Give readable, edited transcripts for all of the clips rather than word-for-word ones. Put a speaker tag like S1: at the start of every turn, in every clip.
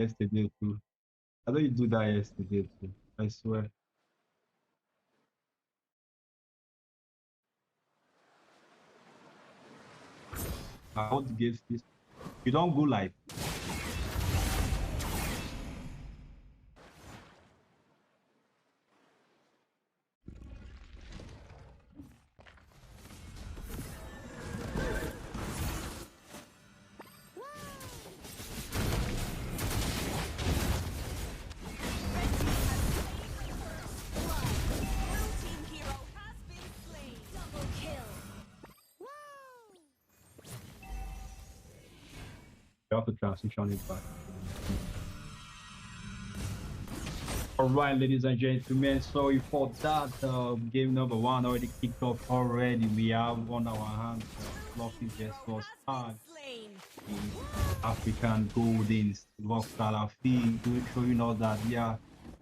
S1: yesterday too. I know you do that yesterday too. I swear. I want to give this. You don't go live. You have to transition it back. All right, ladies and gentlemen, sorry for that. Game number one already kicked off already. We have on our hands Fluffy versus Tag, the African Golden Rockstar Lafi, showing us that, yeah,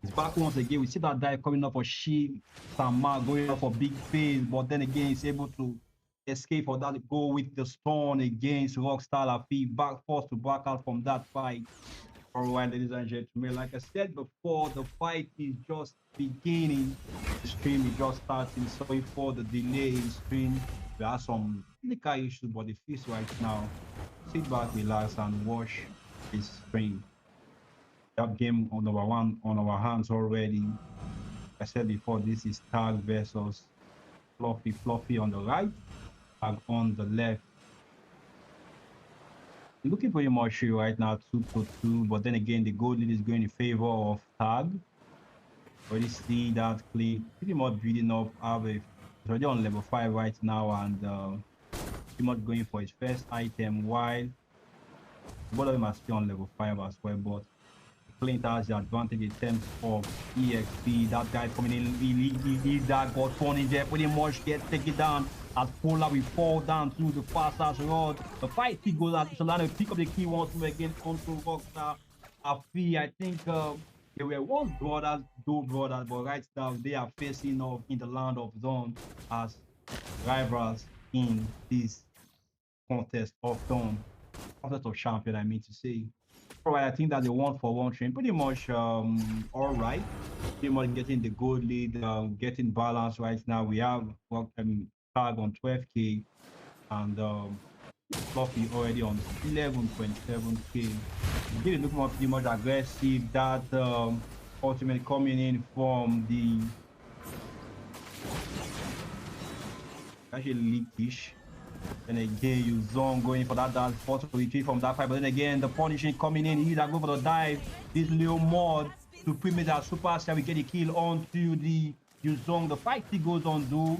S1: it's back once again. We see that dive coming up for Shi Sama, going up for big face, but then again, he's able to escape for that goal with the stone against Rockstar Lafi, back forced to back out from that fight. All right, ladies and gentlemen, like I said before, the fight is just beginning. The stream is just starting. Sorry for the delay in stream. We have some technical issues, but it feels right now. Sit back, relax, and watch this stream. That game on number one on our hands already. I said before, this is Tag versus Fluffy on the right, Tag on the left. Looking pretty much right now 2-2, but then again the gold lead is going in favor of Tag. Already see that clip pretty much building up. It's already on level 5 right now, and pretty much going for his first item, while both of them are still on level 5 as well. But Clint has the advantage in terms of EXP. That guy coming in, he that got thrown in there, pretty much get taken down. As Polar will fall down through the fastest road. The fight still goes out. Solano pick up the key once more again onto Rockstar. I think they were once brothers, but right now they are facing off in the land of Zone as rivals in this contest of Dawn. Contest of champion, I mean to say. All right, I think that the 1-for-1 train pretty much all right. Pretty much getting the gold lead, getting balance right now. We have Tag on 12k and Fluffy already on 11.7k. Getting looking more pretty much aggressive. That ultimate coming in from the actually leakish. And again, you zone going for that force to retreat from that fight. But then again, the punishing coming in. He that go for the dive. This little mod to primitive superstar. We get a kill onto the Yuzong. The fight still goes on, do.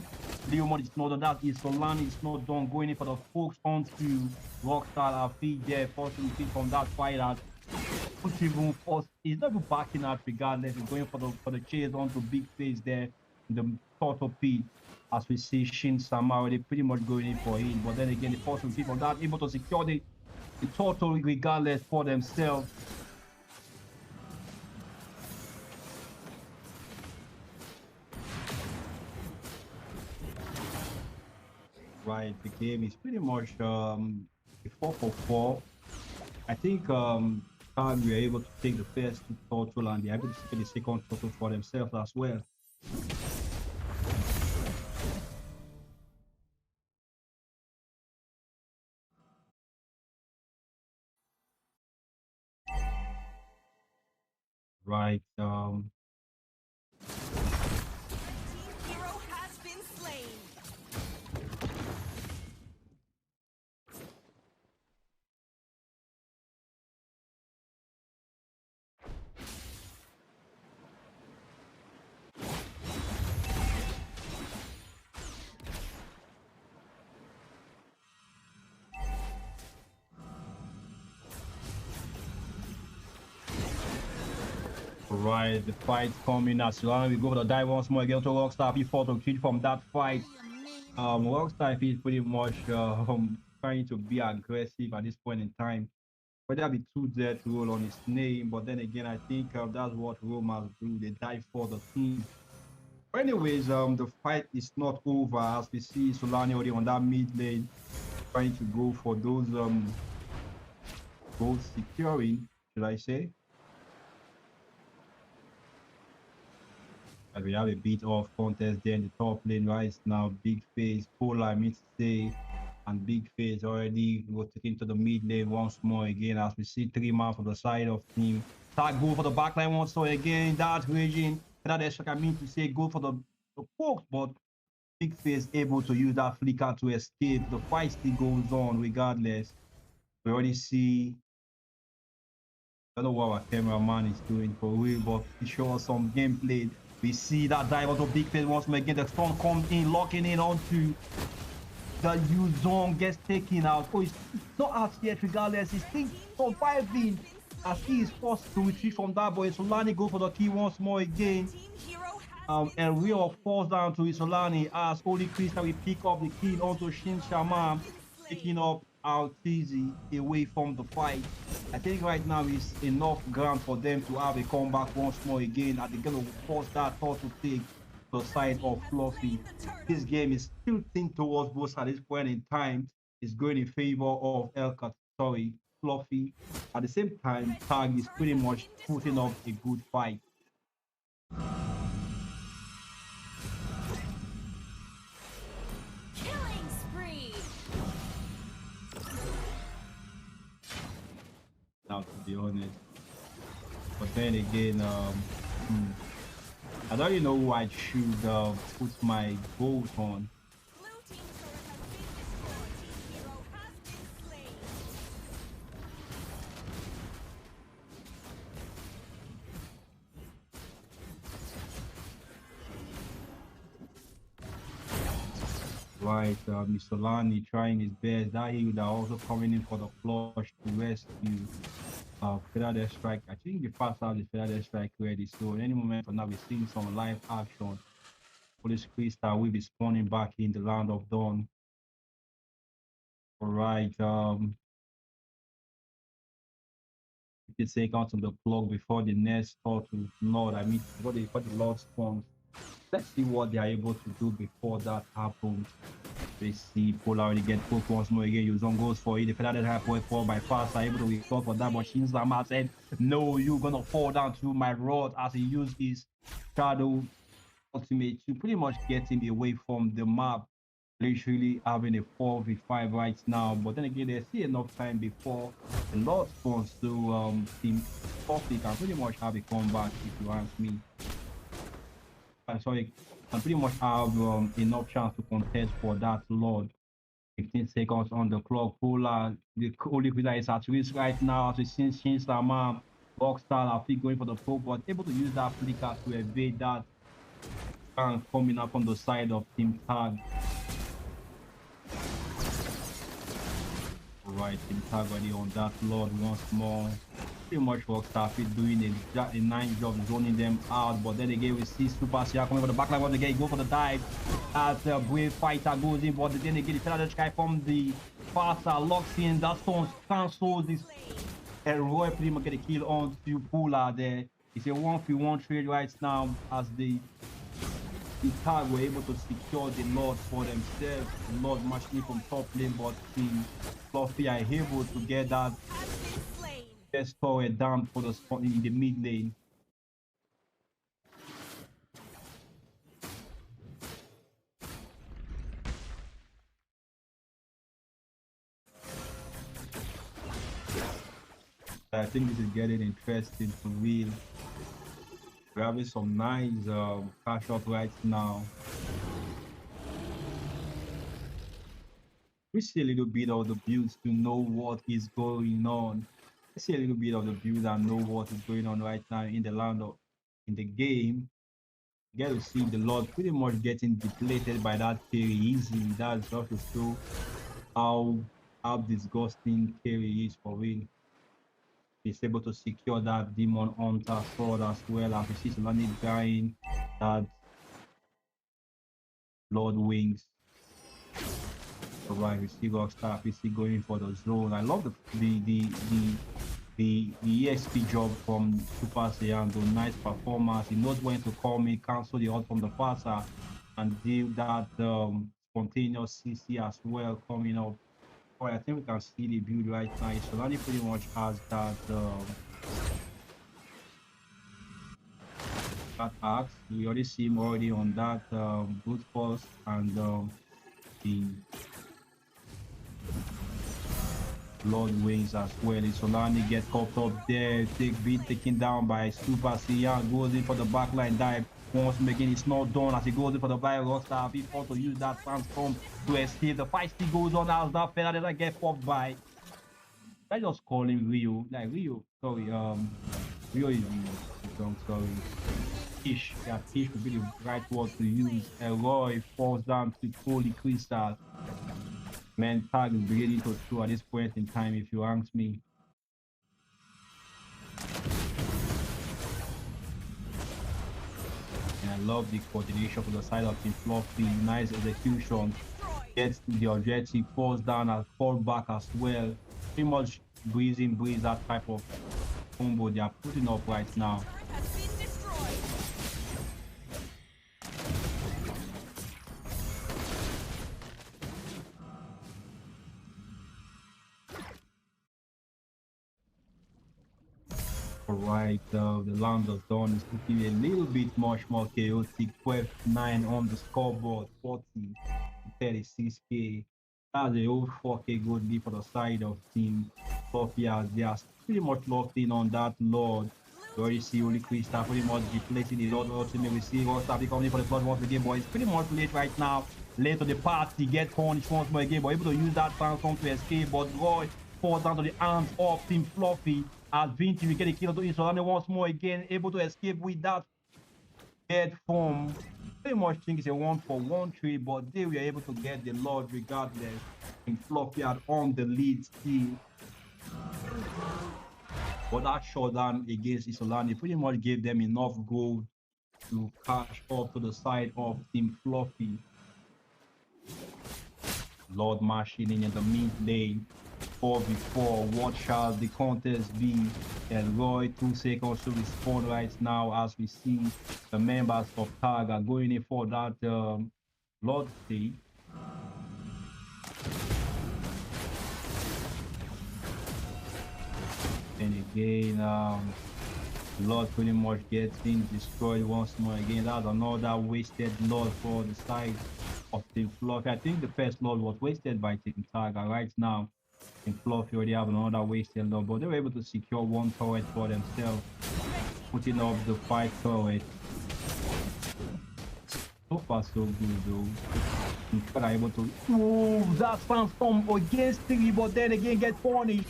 S1: Leo mod is not done. That is Solani is not done. Going in for the folks onto Rockstar. Feed there, force to retreat from that fight. Even force. He's not even backing out regardless. He's going for the chase onto big face there in the turtle pit. As we see Shin Sama already pretty much going in for it. But then again, the force will keep on that, able to secure the total regardless for themselves. Right, the game is pretty much a 4-for-4. I think we are able to take the first total and they're able to secure the second total for themselves as well. Right. Right, the fight coming as well. We go for the dive once more again to Rockstar. He fought to retreat from that fight. Rockstar is pretty much trying to be aggressive at this point in time. Whether be too there to roll on his name, but then again, I think that's what Romans do. They die for the team. Anyways, the fight is not over as we see Solani already on that mid lane, trying to go for those goals securing, should I say? And we have a bit of contest there in the top lane right now. Big face, Polar, I mean to say, and Big face already rotating to the mid lane once more again as we see 3 man from the side of team. Tag go for the back line once more again. That's raging. That extra, I mean to say, go for the poke, but Big face able to use that flicker to escape. The fight still goes on regardless. We already see, I don't know what our cameraman is doing for real, but he show us some gameplay. We see that dive onto Big face once more again. The stun comes in, locking in onto the U zone, gets taken out. Oh, it's not out yet, regardless. He's still surviving as he is forced to retreat from that. But Isolani go for the key once more again. And we are forced down to Isolani as Holy Crystal will pick up the kill onto Shin Shaman, picking up Altizi away from the fight. I think right now is enough ground for them to have a comeback once more again. At the game of force that thought to take the side of Fluffy. This game is tilting towards both at this point in time. It's going in favor of sorry, Fluffy. At the same time, Tag is pretty much putting up a good fight.
S2: Killing spree.
S1: Now, to be honest, but then again, I don't even know who I should put my goals on.
S2: Blue team's turret has been destroyed. Team hero has been slain.
S1: Right, Solani trying his best. That healer also coming in for the flush to rescue Feather Strike. I think the first half is Feather Strike ready. So at any moment from now, we're seeing some live action. Police Crystal will be spawning back in the land of dawn. All right, 50 seconds on the clock before the next thought to Lord. I mean, before the Lord spawns. Let's see what they are able to do before that happens. We see Polar already get poked once more again. Yuzon goes for it. The Feather halfway fall by fast are able to recover for that. But Shinzama said, no, you're gonna fall down to my rod as he used his shadow ultimate to pretty much get him away from the map. Literally having a 4v5 right now. But then again, there's still enough time before the Lord spawns to team Coffee can pretty much have a comeback if you ask me. Sorry, can pretty much have enough chance to contest for that Lord. 15 seconds on the clock. Polar, the Holy Crystal is at risk right now as we see Shinsama, Rockstar are going for the poke, but able to use that flicker to evade that and coming up on the side of Team Tag. Alright, Team Tag ready on that Lord once more. Pretty much Rockstar doing a nice job zoning them out, but then again we see Super Sia coming for the backline once again, go for the dive as the brave fighter goes in, but then again the Feather Sky from the faster locks in, that stone cancels this Roy pretty much get a kill on to Pula there. It's a 1v1 trade right now as the Tag were able to secure the Lord for themselves. The Lord matching from top lane, but Team Fluffy are able to get that best turret down for the spot in the mid lane. I think this is getting interesting for real. We're having some nice cash up right now. We see a little bit of the builds to know what is going on. Let's see a little bit of the build and know what is going on right now in the land of in the game. You get to see the Lord pretty much getting depleted by that carry easily. That's just to show how disgusting carry is for real. He's able to secure that Demon Hunter sword as well as we see Solani dying that Lord Wings. Alright, we see Rockstar PC going for the zone. I love the EXP job from Super Saiyan, the nice performance. He knows when to call me, cancel the ult from the passer, and deal that spontaneous CC as well coming up. Alright, I think we can see the build right now. Solani pretty much has that that axe. We already see him already on that brute force and the Lord wings as well. Solani gets caught up there, being taken down by Super Saiyan, goes in for the backline dive. Once again, it's not done as he goes in for the blind rockstar. He forced to use that transform to escape. The fight still goes on as that fella doesn't get popped by. I just call him Rio. Like Rio, sorry, Rio is the wrong, sorry. Kish, yeah, Kish would be the right word to use. Roy falls down to Holy Crystal. Man, tag is beginning to throw at this point in time, if you ask me. And I love the coordination from the side of Team Fluffy. Nice execution. Gets the objective, falls down and falls back as well. Pretty much breeze that type of combo they are putting up right now. Alright, the land of dawn is looking a little bit much more chaotic. 12-9 on the scoreboard, 40-36k. That's a whole 4k good lead for the side of Team Sophia. They are pretty much locked in on that Lord. You already see Holy Crystal pretty much replacing the Lord ultimate. We see Rockstar coming for the blood once again, but it's pretty much late right now. Late to the party, get punished once more again, but able to use that transform to escape. But Roy falls down to the arms of Team Fluffy. As Vinci will get a kill to Insolane once more again, able to escape with that dead form. Pretty much think it's a 1-for-1 trade, but they were able to get the Lord regardless. And Fluffy had on the lead still. But that showdown against Isolani pretty much gave them enough gold to cash up to the side of Team Fluffy. Lord mashing in the mid lane. 4v4, what shall the contest be? And Roy 2 seconds to respond right now as we see the members of TAG are going in for that Lord state. And again, Lord pretty much gets things destroyed once more again. That's another wasted Lord for the side of Team Fluffy. I think the first Lord was wasted by Team TAG, and right now Team Fluffy already have another wasted Lord, but they were able to secure one turret for themselves, putting up the 5 turret. So far so good though. They are able to that transform against 3, but then again get punished.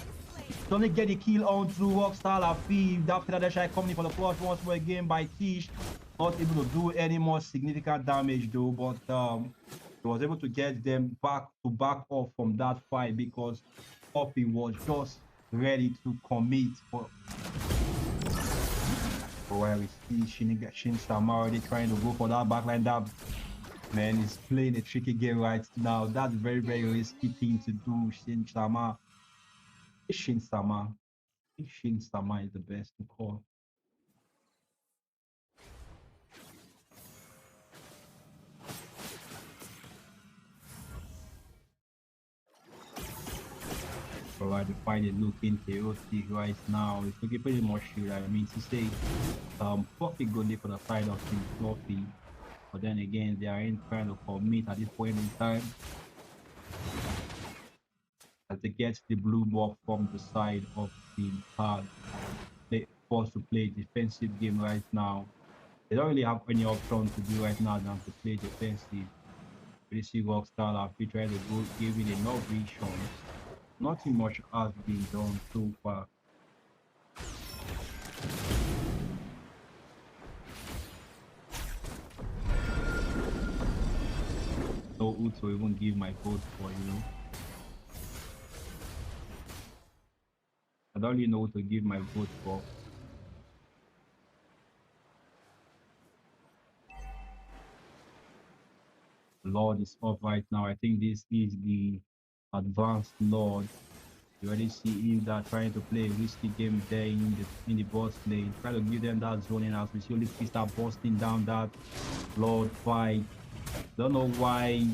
S1: Don't get the kill onto Rockstar Lafiv. After that, Shai coming for the clutch once more again by Kish. Not able to do any more significant damage though, but he was able to get them back off from that fight because Poppy was just ready to commit. For where we see Shin Sama already trying to go for that backline. That man is playing a tricky game right now. That's very, very risky thing to do, Shin Sama. Shin Sama. Shin Sama is the best to call. Provide the fight is looking chaotic right now. It's looking pretty much shit. I mean to say Fluffy good for the side of Team Fluffy. But then again they are in trying to commit at this point in time. As they get the blue buff from the side of Team Tag. They forced to play defensive game right now. They don't really have any option to do right now than to play defensive. We see Rockstar are trying to go giving enough vision. Nothing much has been done so far. No who to even give my vote for, you know. I don't really know who to give my vote for. Lord is up right now. I think this is the advanced Lord. You already see him that trying to play a risky game there in the boss lane. Try to give them that zoning as we see only start busting down that Lord fight. Don't know why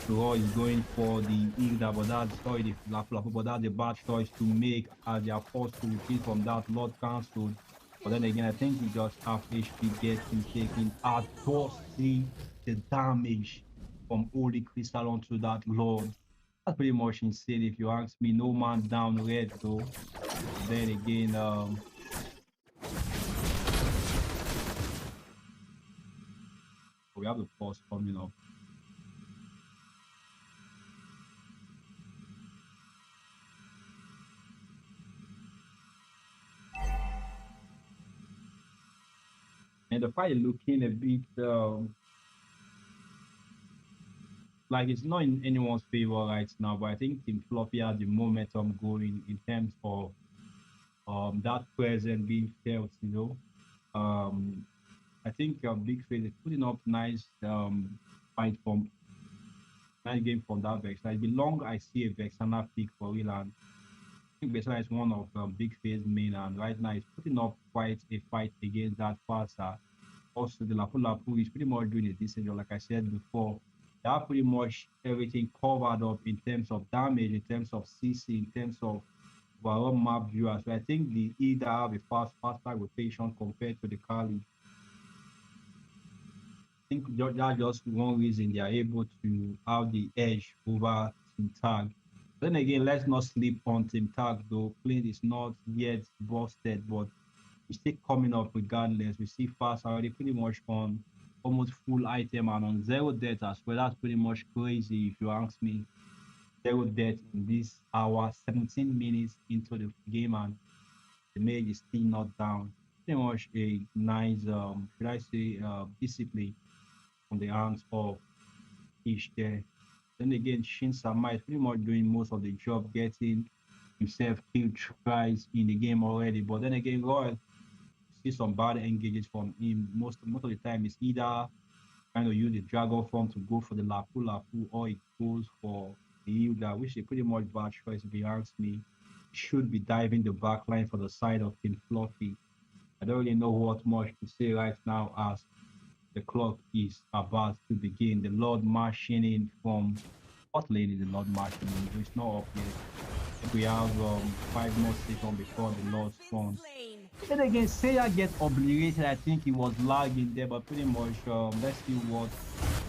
S1: Roy is going for the Hilda, but that's sorry the but that's a bad choice to make as they are forced to retreat from that Lord cancelled. But then again, I think he just half HP gets him taking see the damage from Holy Crystal onto that Lord. That's pretty much insane if you ask me. No man down red though. But then again, we have the force coming up. And the fight looking a bit like it's not in anyone's favor right now, but I think Team Floppy has the momentum going in terms of that presence being felt, you know. Um I think Big Face is putting up fight from nice game from that Vex. Like the long I see a Vexana pick for real, and I think Vexana is one of Big Face main, and right now he's putting up quite a fight against that faster. Also, the Lapu Lapu is pretty much doing a decent job. Like I said before, they have pretty much everything covered up in terms of damage, in terms of CC, in terms of overall map viewers. So I think the either have a faster rotation compared to the Kali. I think that's just one reason they are able to have the edge over Team Tag. Then again, let's not sleep on Team Tag though. Plane is not yet busted, but it's still coming up regardless. We see Fast already pretty much on almost full item and on zero death as well. That's pretty much crazy if you ask me. Zero death in this hour, 17 minutes into the game, and the mage is still not down. Pretty much a nice, should I say, discipline from the hands of each there. Then again, Shin Sama is pretty much doing most of the job, getting himself killed twice in the game already. But then again, Royal see some bad engages from him. Most of the time, it's either trying to use the Dragon form to go for the Lapu Lapu, or it goes for the Hilda, which is pretty much bad choice if you ask me. Should be diving the back line for the side of Team Fluffy. I don't really know what much to say right now as the clock is about to begin. The Lord marching in from what lane is the Lord marching in? It's not up yet. I think we have 5 more seconds before the Lord spawns. Then again, Seiya gets obliterated. I think he was lagging there, but pretty much let's see what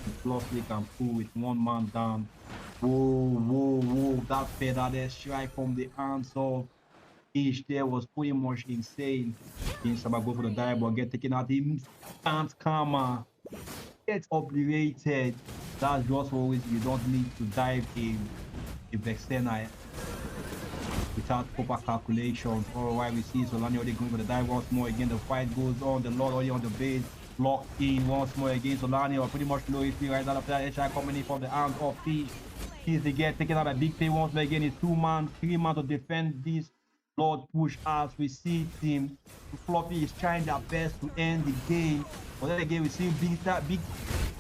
S1: the Fluffy can pull with one man down. Whoa, that feather there strike from the hands of Ish there was pretty much insane. Insaba go for the dive, but get taken out. Instant karma gets obliterated. That's just always you don't need to dive a Vexena without proper calculations. All right, we see Solani already going for the dive once more again. The fight goes on. The Lord already on the base, locked in once more again. Solani are pretty much low HP right now after that HI coming in from the hands of Fish. He's the get taken out by Big Pay once more again. It's 2 man, 3 man to defend this Lord push as we see Team Floppy is trying their best to end the game. But then again, we see big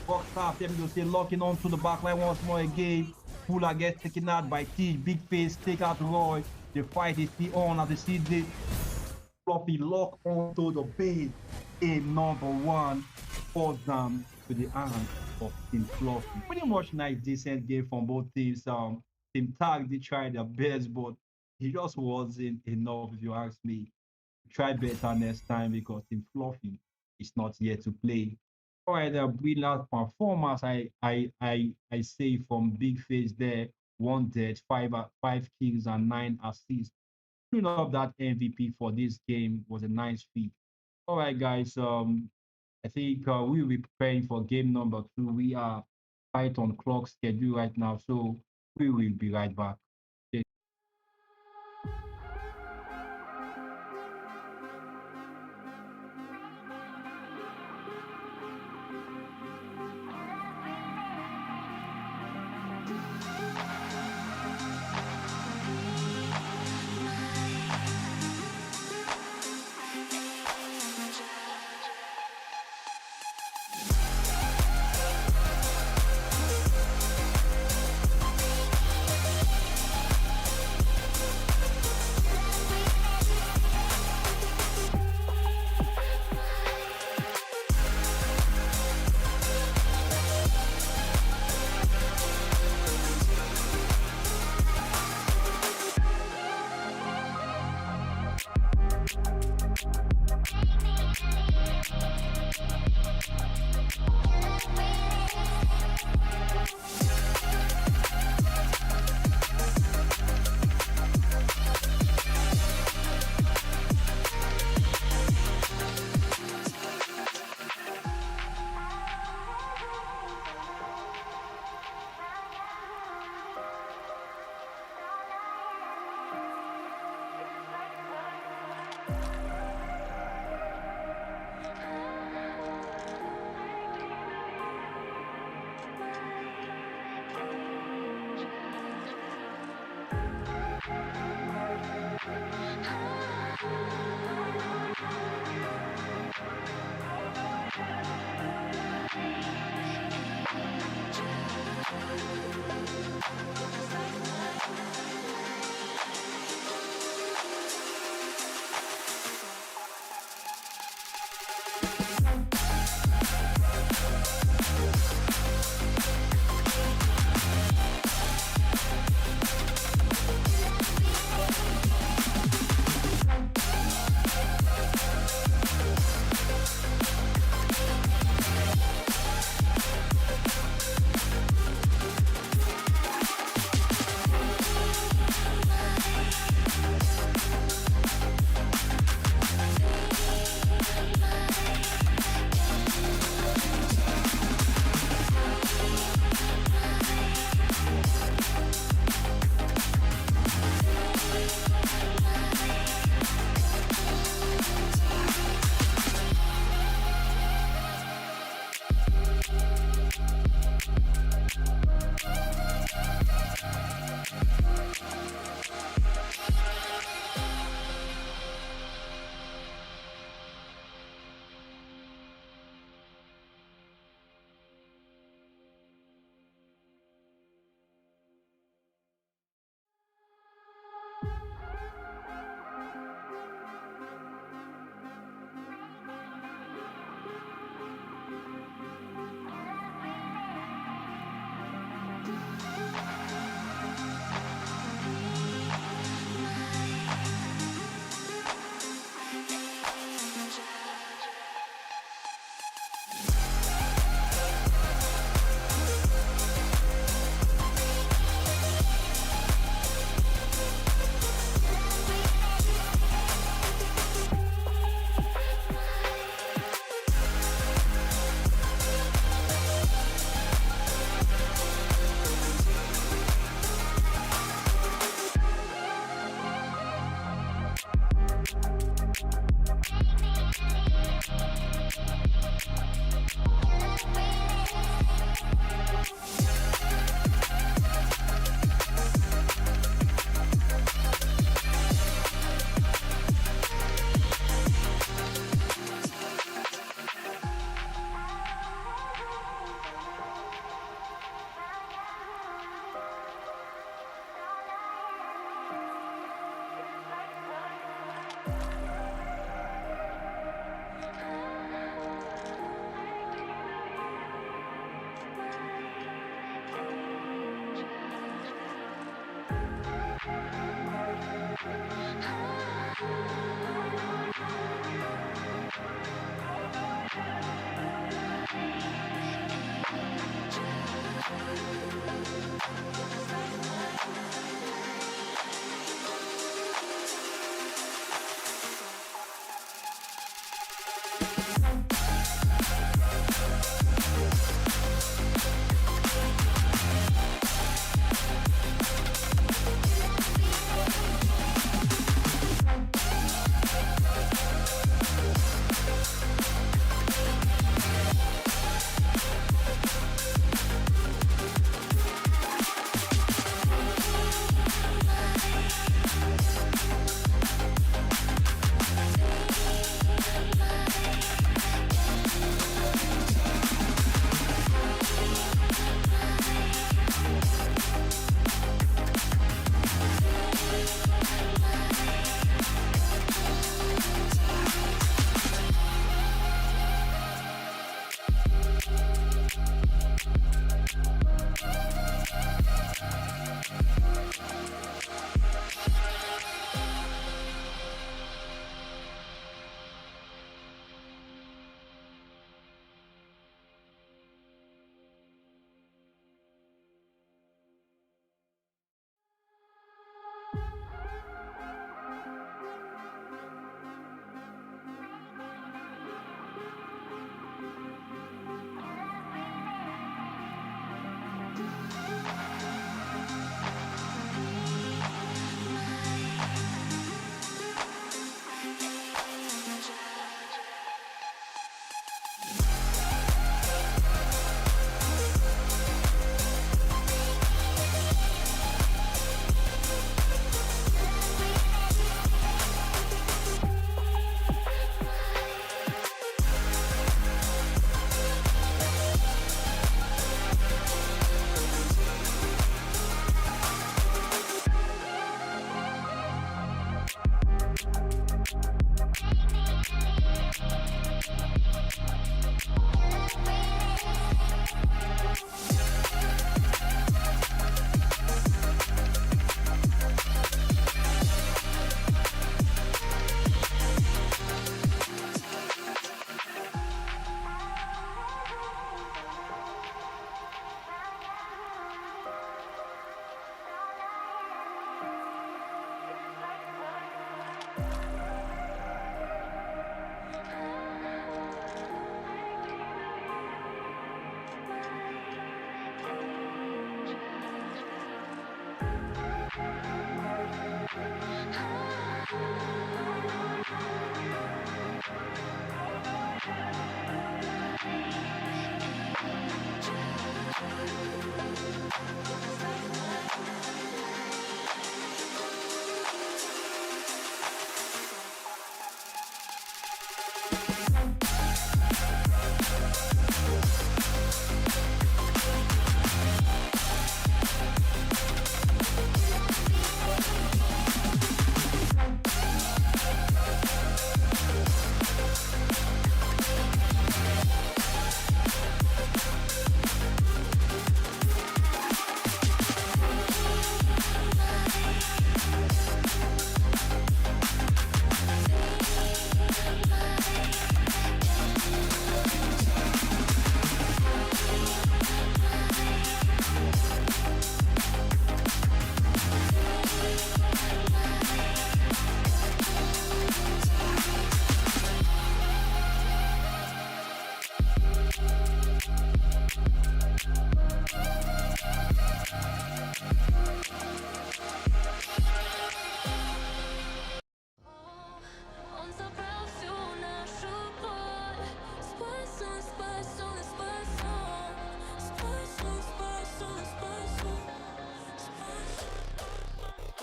S1: box staff them to say locking onto the back line once more again. Pula gets taken out by T. Big Face take out Roy. The fight is still on as we see the Floppy lock onto the base. A number 1 falls down to the hand of Team Fluffy. Pretty much nice, decent game from both teams. Team Tag did try their best, but he just wasn't enough if you ask me. Try better next time because Team Fluffy is not yet to play. All right, a brilliant performance. I say from Big Face there. 1 death, 5 kills and 9 assists. Putting up that MVP for this game was a nice feat. All right, guys. I think we will be preparing for game number 2. We are tight on clock schedule right now, so we will be right back.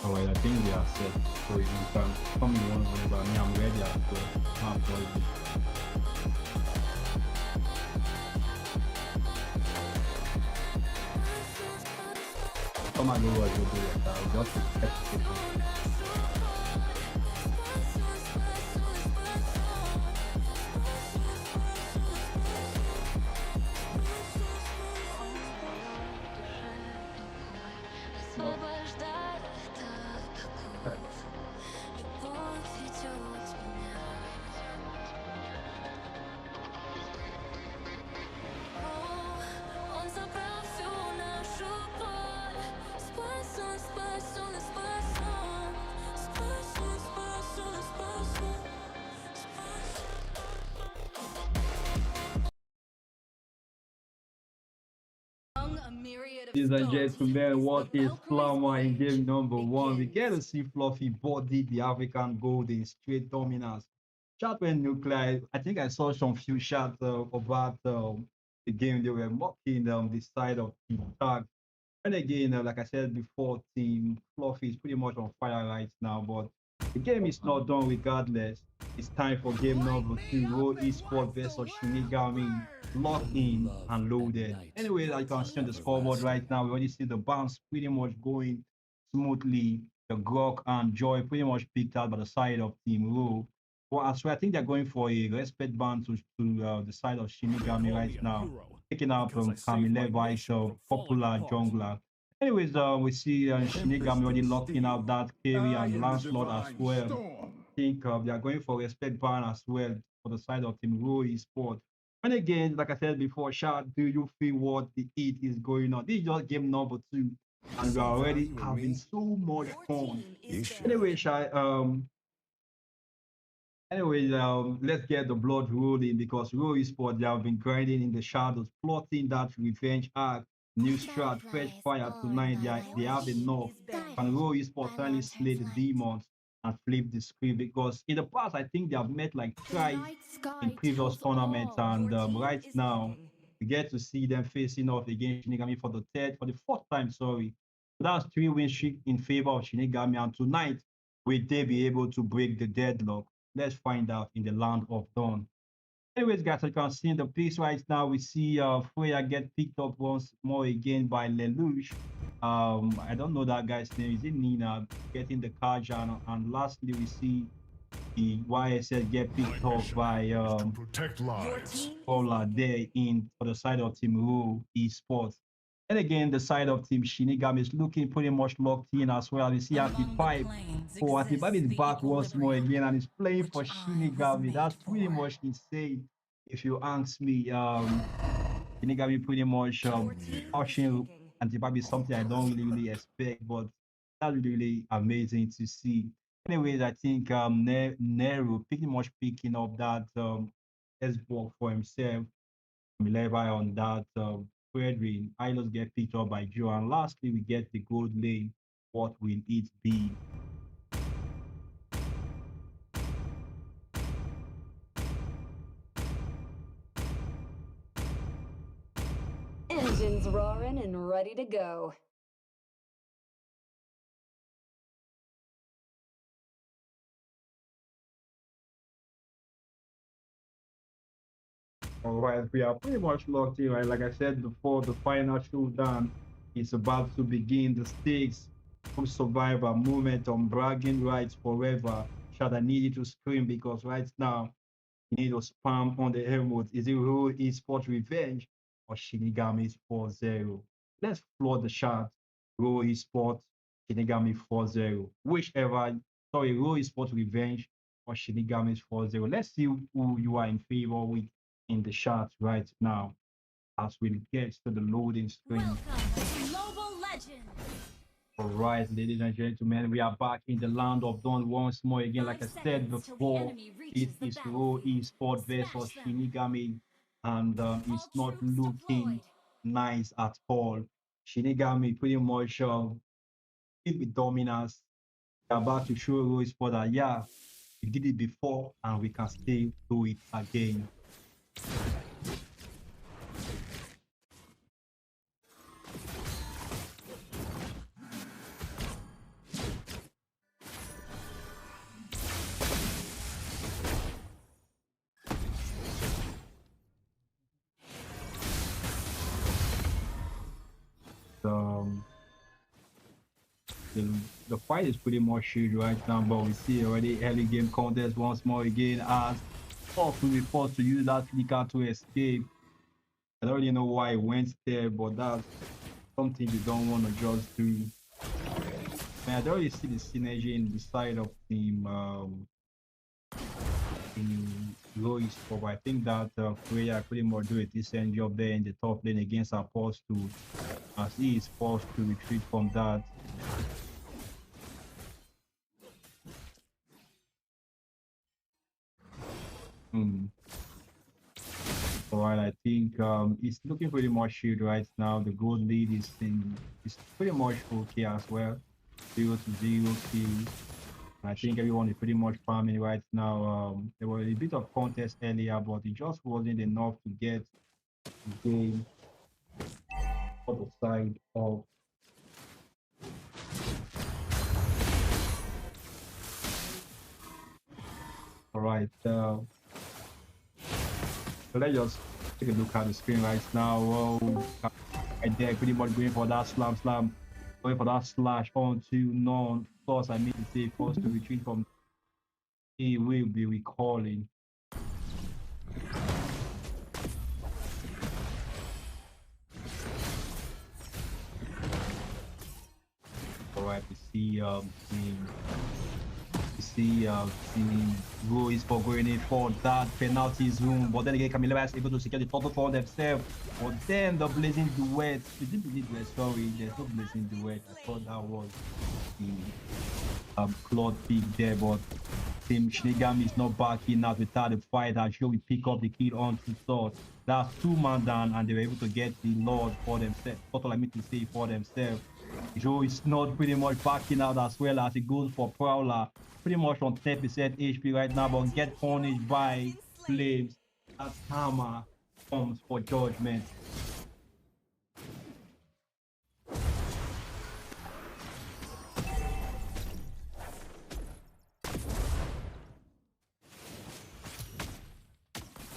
S1: Alright, I think we are set. So you can come in one whenever me, I'm ready as well. I'm sorry. Come and do what you do. I'll just expect it.
S2: A myriad of
S1: Ladies and
S2: stars
S1: gentlemen,
S2: is
S1: what
S2: the
S1: is
S2: Valkyrie's
S1: Plumber in
S2: voyage
S1: game number one? We get to
S2: begins.
S1: see Fluffy body the African gold in straight dominance. Chat went nuclear. I think I saw some few shots about the game. They were mocking the side of the tag. And again, like I said before, Team Fluffy is pretty much on fire right now, but the game is not done regardless. It's time for game
S2: Light
S1: number
S2: me
S1: two,
S2: up
S1: Raw
S2: and
S1: Esports
S2: watch the
S1: versus
S2: world
S1: Shinigami.
S2: burn.
S1: Locked in
S3: Love
S1: and
S3: at
S1: loaded.
S3: night,
S1: Anyway,
S2: Your
S1: as you can see on
S2: team
S1: the
S2: is
S1: scoreboard right
S3: everlasting.
S1: now, we already see the bounce pretty much going smoothly. The Grok and Joy pretty much picked out by the side of Team Raw. Well, as well, I think they're going for a respect ban to the side of
S3: They
S1: Shinigami
S3: call
S1: right
S3: me a
S1: now,
S3: hero
S1: picking up
S3: because I saved
S1: Camille
S3: my
S1: Levi's
S3: nation from falling
S1: popular
S3: apart.
S1: jungler. Anyways, we see
S4: Tempest
S1: Shinigami already
S4: and
S1: locking out
S4: steel.
S1: that Kerry
S4: I
S1: and
S4: am the
S1: Lancelot as
S4: divine
S1: well.
S4: storm.
S1: I think they are going for respect ban as well for the side of Team Raw Esports. And again, like I said before, Shad, do you feel what the heat is going on? This is just game number two, and we
S4: See
S1: are already
S4: value in
S1: having
S4: me?
S1: so much
S2: Your
S1: fun.
S2: team
S4: You
S2: is
S4: should.
S1: Anyway,
S2: dead.
S1: Shai, let's get the blood rolling because Raw Esports, they have been grinding in the shadows, plotting that revenge arc, new strat, fresh
S5: Butterflies
S1: fire
S5: born
S1: tonight.
S5: by my
S1: They have
S5: wish,
S1: enough. And
S5: guarded
S1: Raw
S5: by
S1: Esports finally
S5: lantern
S1: slay the
S5: flight.
S1: demons and flip the script because in the past, I think they have met like
S6: The
S1: twice
S6: night
S1: in
S6: sky
S1: previous
S6: tells
S1: tournaments.
S6: all.
S1: And
S2: Your team
S1: right
S2: is
S1: now,
S2: picking.
S1: we get to see them facing off against Shinigami for the fourth time, sorry. So that's 3 win streak in favor of Shinigami. And tonight, will they be able to break the deadlock? Let's find out in the land of dawn. Anyways, guys, as you can see in the piece right now, we see Freya get picked up once more again by Lelouch. I don't know that guy's name. Is it Nina getting the card? And lastly, we see the YSL get
S3: My
S1: picked up
S3: mission
S1: by
S3: is to protect
S2: Your
S3: lives.
S2: team is
S1: Paula
S2: picking.
S1: there in for the side of Team Ru Esports. And again, the side of Team Shinigami is looking pretty much locked in as well. You see Anti
S7: Among the
S1: Pipe.
S7: planes
S1: Oh, Anti Pipe
S7: exists
S1: is
S7: the
S1: back once more
S7: equilibrium,
S1: again and is playing for
S7: which I was
S1: Shinigami.
S7: made
S1: That's pretty
S7: for.
S1: much insane. If you ask me, Shinigami pretty much
S2: Your team is
S1: touching
S2: picking.
S1: Anti Pipe is something I don't really expect, but that's really amazing to see. Anyways, I think Nero pretty much picking up that S-Block for himself. Levi on that. Fredrin, Ilos get picked up by Joe. And lastly, we get the gold lane. What will it be?
S8: Engines roaring and ready to go.
S1: All right, we are pretty much locked in, right? Like I said before, the final showdown is about to begin. The stakes from Survivor, moment on bragging rights forever. Shall I need you to scream because right now you need to spam on the remote. Is it Rule Esports Revenge or Shinigami Sports Zero? Let's flood the chat. Rule Esports, Shinigami 4-0. Whichever, sorry, Rule Esports Revenge or Shinigami 4-0. Let's see who you are in favor with in the chat right now as we get to the loading screen.
S2: Welcome to Global Legends.
S1: All right, ladies and gentlemen, we are back in the land of dawn once more again. Like
S2: 5
S1: I said
S2: seconds till the
S1: before,
S2: enemy
S1: it
S2: reaches the
S1: is Raw
S2: battlefield.
S1: Esports versus
S2: Smash them.
S1: Shinigami, and
S2: All
S1: it's not
S2: troops
S1: looking
S2: deployed.
S1: nice at all. Shinigami pretty much with dominance. They're about to show Raw Esports that, yeah, we did it before and we can still do it again. the, the fight is pretty much huge right now, but we see already early game contest once more again as Fox will be forced to use that flicker to escape. I don't really know why he went there, but that's something you don't want to just do. And I don't really see the synergy in the side of team in Lois, but I think that Freya pretty much do a decent job there in the top lane against Apostle, as he is forced to retreat from that. Hmm. All right, I think it's looking pretty much shield right now. The gold lead is pretty much okay as well. 0-0 kills. I think everyone is pretty much farming right now. There was a bit of contest earlier, but it just wasn't enough to get the game on the side of. All right, so let's just take a look at the screen right now. Oh, right there, pretty much going for that slam, going for that slash onto non. Of course, I mean to say forced to retreat from. He will be recalling. All right, the Go is for going in for that penalty zone, but then again, Camila is able to secure the total for themselves. But then the blazing duet, we didn't believe duet, sorry, there's no blazing duet. I thought that was the Claude pick there, but Team Shinigami is not backing out without the fight. Actually, we pick up the kill on to sword. That's 2 man down, and they were able to get the Lord for themselves. Total, I mean to say for themselves. Joe is not pretty much backing out as well as he goes for Prowler. Pretty much on 10% HP right now, but get punished by Flames. That hammer comes for judgment.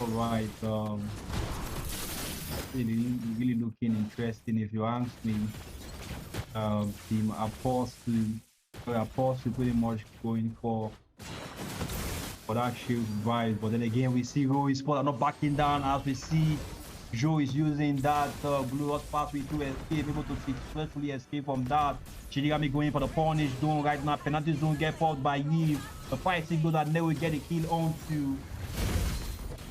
S1: All right, really looking interesting if you ask me. Team Apostle pretty much going for that shield vibe, but then again we see Roy Sport are not backing down as we see Joe is using that blue hot pathway to escape, able to successfully escape from that. Shinigami going for the punish zone right now. Penalty zone get fought by Eve. The fight signal that never get a kill onto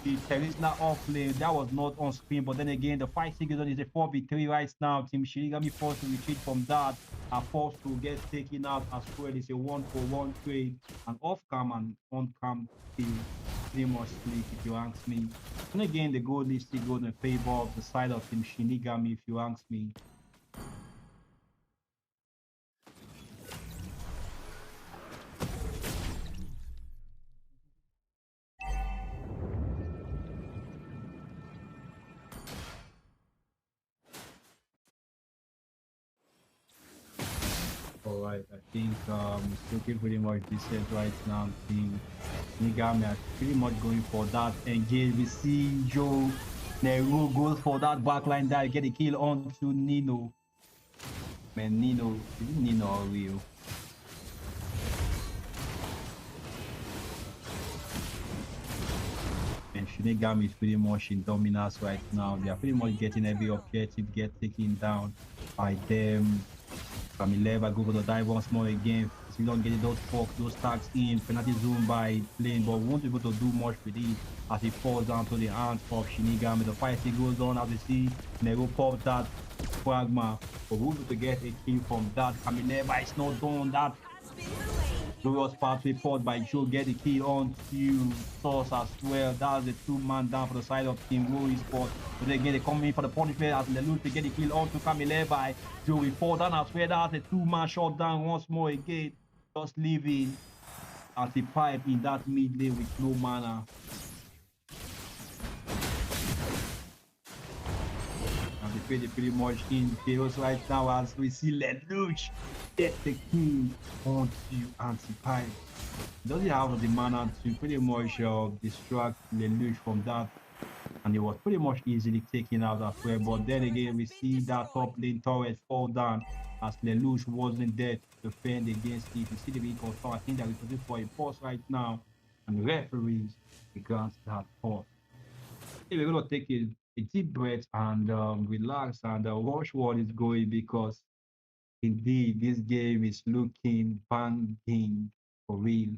S1: the Terisla off lane. That was not on screen, but then again, the fight signal is a 4v3 right now. Team Shinigami forced to retreat from that, are forced to get taken out as well. It's a 1-for-1 trade, and off cam and on cam team pretty much split if you ask me. And again, the goal is still going in favor of the side of Team Shinigami if you ask me. All right, I think it's looking pretty much decent right now. Team Nigami are pretty much going for that engage. We see Joe Nero goes for that backline that get a kill onto Nino. Man, Nino, is it Nino or Rio? And Shinigami is pretty much in dominance right now. They are pretty much getting every objective get taken down by them. Camileva go for the dive once more again. We don't get those tags in. Penalty zone by lane, but won't be able to do much with it as he falls down to the hands of Shinigami. The fight still goes on as we see Nero pop that Fragma. But we'll be able to get a kill from that. Camileva is not done. That glorious pathway fought by Joe get the kill on to Source as well. That's the 2-man down for the side of Team Roy Sport. But again, they come in for the punishment as Lelouch to get the kill on to Camileva. Joe will fall down as well. That's a 2-man shot down once more again. Just leaving as a pipe in that mid lane with no mana. And they play pretty much in chaos right now as we see Lelouch get the kill onto anti-pipe. Doesn't have the mana to pretty much distract Lelouch from that, and it was pretty much easily taken out as well. But then again, we see that top lane turret fall down. as Lelouch wasn't there to defend against it. You see the big call, I think that we're looking for a pause right now, and referees grant that pause. Hey, we're gonna take a deep breath and relax and watch what is going because indeed this game is looking banging for real.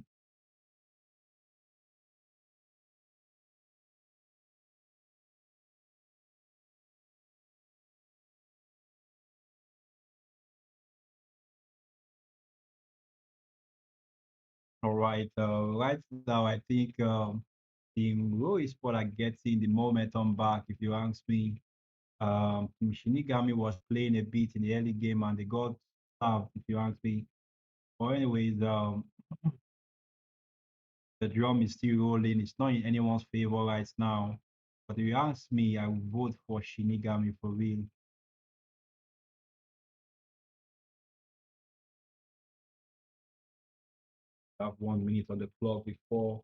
S1: All right, right now I think Team Raw Sport are getting the momentum back. If you ask me, Team Shinigami was playing a bit in the early game and they got served. If you ask me, but anyways, the drum is still rolling. It's not in anyone's favor right now. But if you ask me, I would vote for Shinigami for real. Have 1 minute on the clock before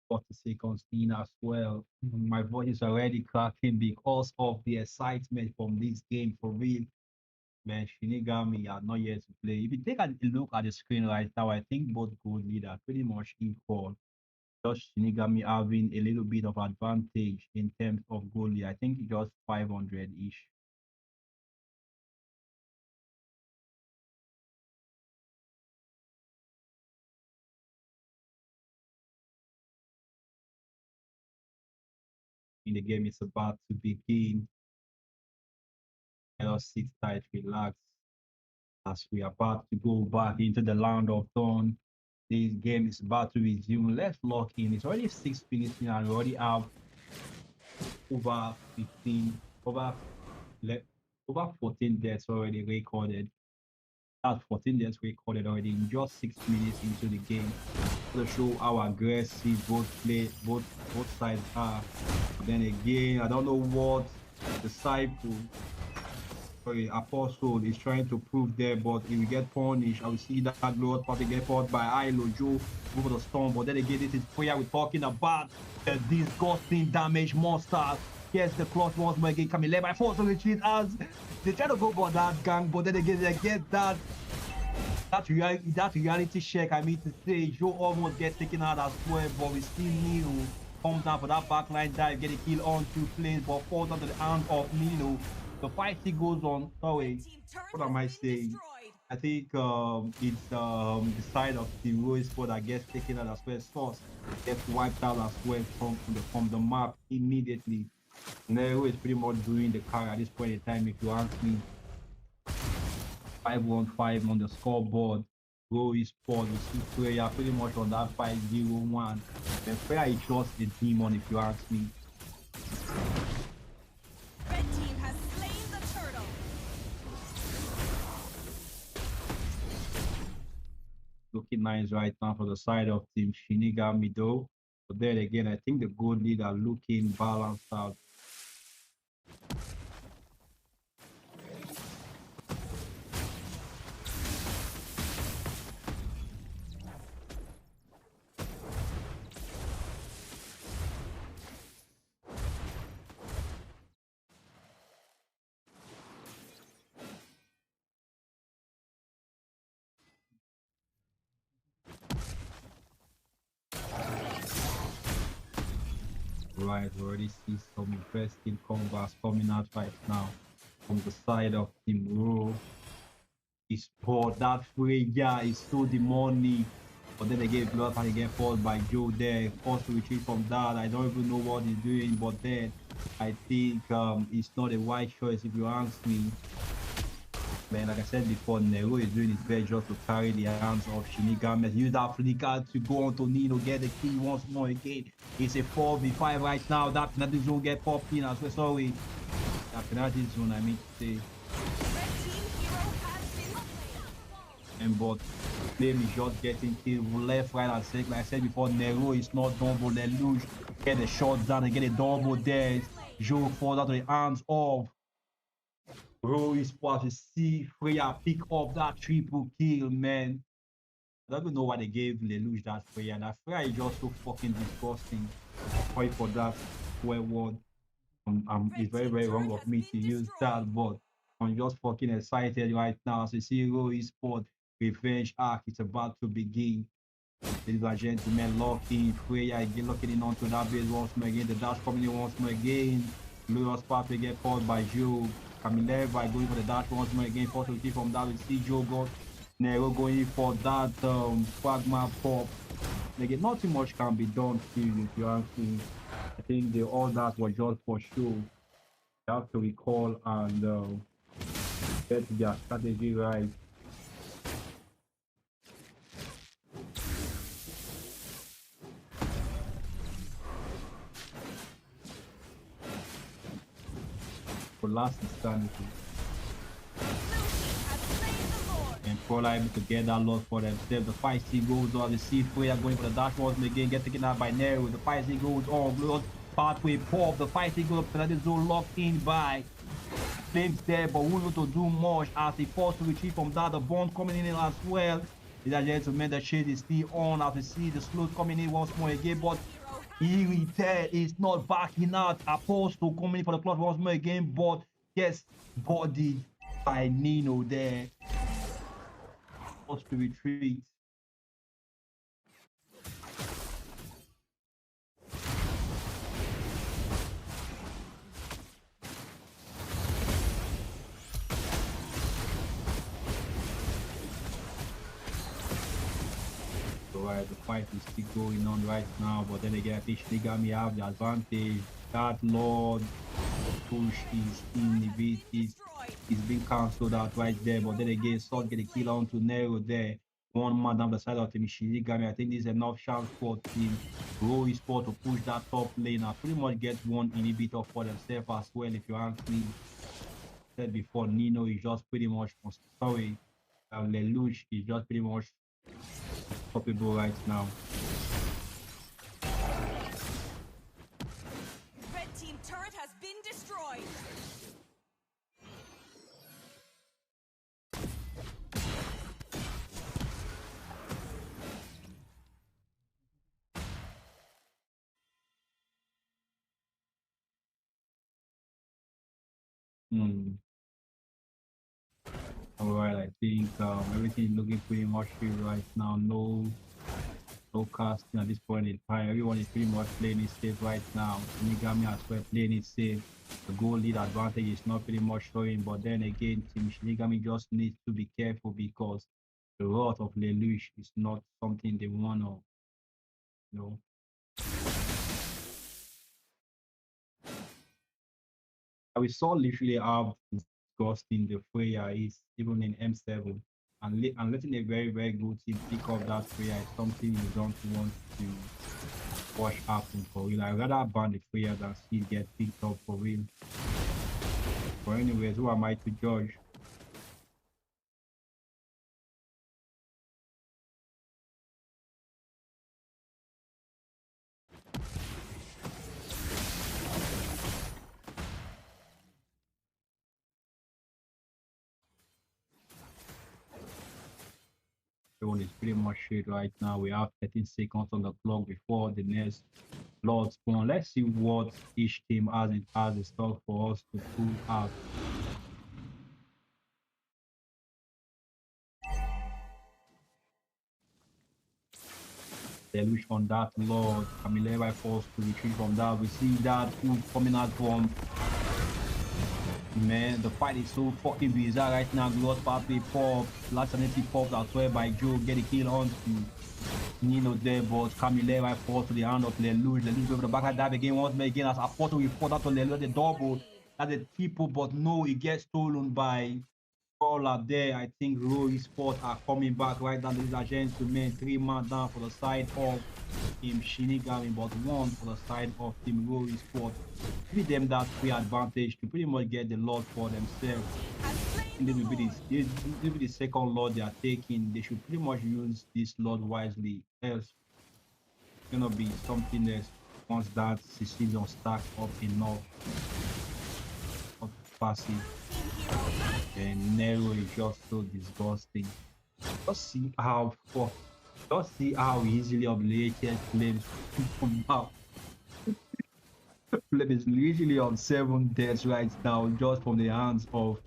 S1: 40 seconds in as well. My voice is already cracking because of the excitement from this game for real. Man, Shinigami are not yet to play. If you take a look at the screen right now, I think both goal leaders are pretty much equal. Just Shinigami having a little bit of advantage in terms of goalie. I think just 500 ish. In the game is about to begin. Let us sit tight, relax as we are about to go back into the land of dawn. This game is about to resume. Let's lock in. It's already 6 minutes in and we already have over 15, le- over 14 deaths already recorded. That's 14 deaths recorded already in just 6 minutes into the game. To show how aggressive both sides are. But then again, I don't know what disciple sorry, Apostle is trying to prove there, but he will get punished. I will see that Lord probably get fought by Ilo Joe over the storm. But then again, this is prayer we're talking about the disgusting damage monsters. Yes, the clutch once more again coming led by force of retreat as they try to go for that gang, but then again they get that reality check. I mean to say, Joe almost gets taken out as well, but we still Nino comes down for that backline dive, get a kill on 2 planes, but falls onto the hands of Nino. The fight still goes on. Sorry,
S2: Team turret
S1: what
S2: has
S1: am I
S2: been
S1: saying?
S2: destroyed.
S1: I think it's the side of the Roy sport that gets taken out as well. Source gets wiped out as well from the map immediately. Nero is pretty much doing the car at this point in time. If you ask me, 515 on the scoreboard. Roy sport, you see player pretty much on that 501. The player is just a demon if you ask me.
S2: Red team has slain the turtle.
S1: Looking nice right now for the side of Team Shinigami though. But then again, I think the gold leader looking balanced out. Right, we already see some interesting combats coming out right now from the side of Team Raw. His sport, that Freya is so demonic. But then again, blood and get fought by Joe there. Forced to retreat from that. I don't even know what he's doing, but then I think it's not a wise choice if you ask me. Man, like I said before, Nero is doing his best just to carry the hands of Shinigami. Use that flicker to go on to Nino, get the kill once more again. It's a 4v5 right now. That penalty zone get popped in as well. Sorry. That penalty zone, I mean to say.
S2: Red team hero has been slain.
S1: And but Flame is just getting killed left, right, and center. Like I said before, Nero is not done, but Lelouch get a shot down and get a double there. Joe falls out of the hands of Roy Sport to see Freya pick up that triple kill, man. I don't even know why they gave Lelouch that Freya. That Freya is just so fucking disgusting. Sorry for that swear word. It's
S2: Red
S1: very,
S2: team
S1: very wrong
S2: turret
S1: of
S2: has
S1: me to
S2: been
S1: use
S2: destroyed.
S1: that, but I'm just fucking excited right now. As you see, Roy Sport revenge arc is about to begin. Ladies and gentlemen, Lucky, Freya again locking in onto that base once more again. The dash coming in once more again. Lewis Pape get caught by Joe. Camileva going for the dash once more again. First we see from that we see Joe got Nero going for that Pragma pop. Again, not too much can be done still if you ask me. I think the all that was just for show. You have to recall and get their strategy right. For last insanity.
S2: Has slain the Lord.
S1: And Pro able to get that loss for themselves. The fight scene goes on. The C player going for the dash once again, get taken out by Nero. The fight scene goes on. Blue pathway pop. The fight scene goes up to that zone locked in by Flames there, but won't able to do much as he forced to retreat from that. The bond coming in as well. Ladies and gentlemen, the shade is still on as we see the slot coming in once more again, but
S2: Hero has
S1: Irritated is not backing out. Apostle coming in for the clutch once more again, but gets bodied by Nino there. Forced to retreat. So right, the fight is still going on right now, but then again, I think Shinigami have the advantage. That Lord push is inhibited.
S2: destroyed.
S1: He's been cancelled out right there, but then again, Sword get a kill onto Nero there. One man down the side of Team Shinigami. I think this is enough chance for Team Roy Sport to push that top lane and pretty much get one inhibitor for themselves as well. If you ask me, said before, Nino is just pretty much sorry. Lelouch is just pretty much stoppable right now.
S2: Red team turret has been destroyed.
S1: Hmm. All right, I think everything is looking pretty much good right now. No casting at this point in time. Everyone is pretty much playing it safe right now. Shinigami as well playing it safe. The goal lead advantage is not pretty much showing, but then again, Team Shinigami just needs to be careful because the wrath of Lelouch is not something they want to, you know. We saw literally how disgusting the Freya is, even in M7. And letting a very, very good team pick up that Freya is something you don't want to watch happen for real. I'd rather ban the Freya than see it get picked up for real. But anyways, who am I to judge? Everyone is pretty much shit right now. We have 13 seconds on the clock before the next Lord spawn. Let's see what each team has in stock for us to pull out. Deluge on that Lord. Camileva forced to retreat from that. We see that food coming out from man. The fight is so fucking bizarre right now. Gloss Pape pop, last sanity popped as well by Joe. Get a kill on to Nino there, but Camileva falls to the hand of Lelouch. Lelouch over the back dive again once more again as Apoto we fall out to Lelouch the double. That's a triple, but no, it gets stolen by Caller there. I think Rory Sport are coming back right now, ladies and gentlemen. 3 man down for the side of Team Shinigami, but 1 for the side of Team Rory Sport. Give them that free advantage to pretty much get the Lord for themselves.
S2: Has slain
S1: And
S2: the
S1: this will be
S2: Lord.
S1: this will be the second Lord they are taking. They should pretty much use this Lord wisely, else it's gonna be something else. Once that Sicilian stack up enough of passive,
S2: Team hero has
S1: and Nero is just so disgusting. Just see how just see how easily obliterated Flames come out. Flame is literally on 7 deaths right now, just from the hands of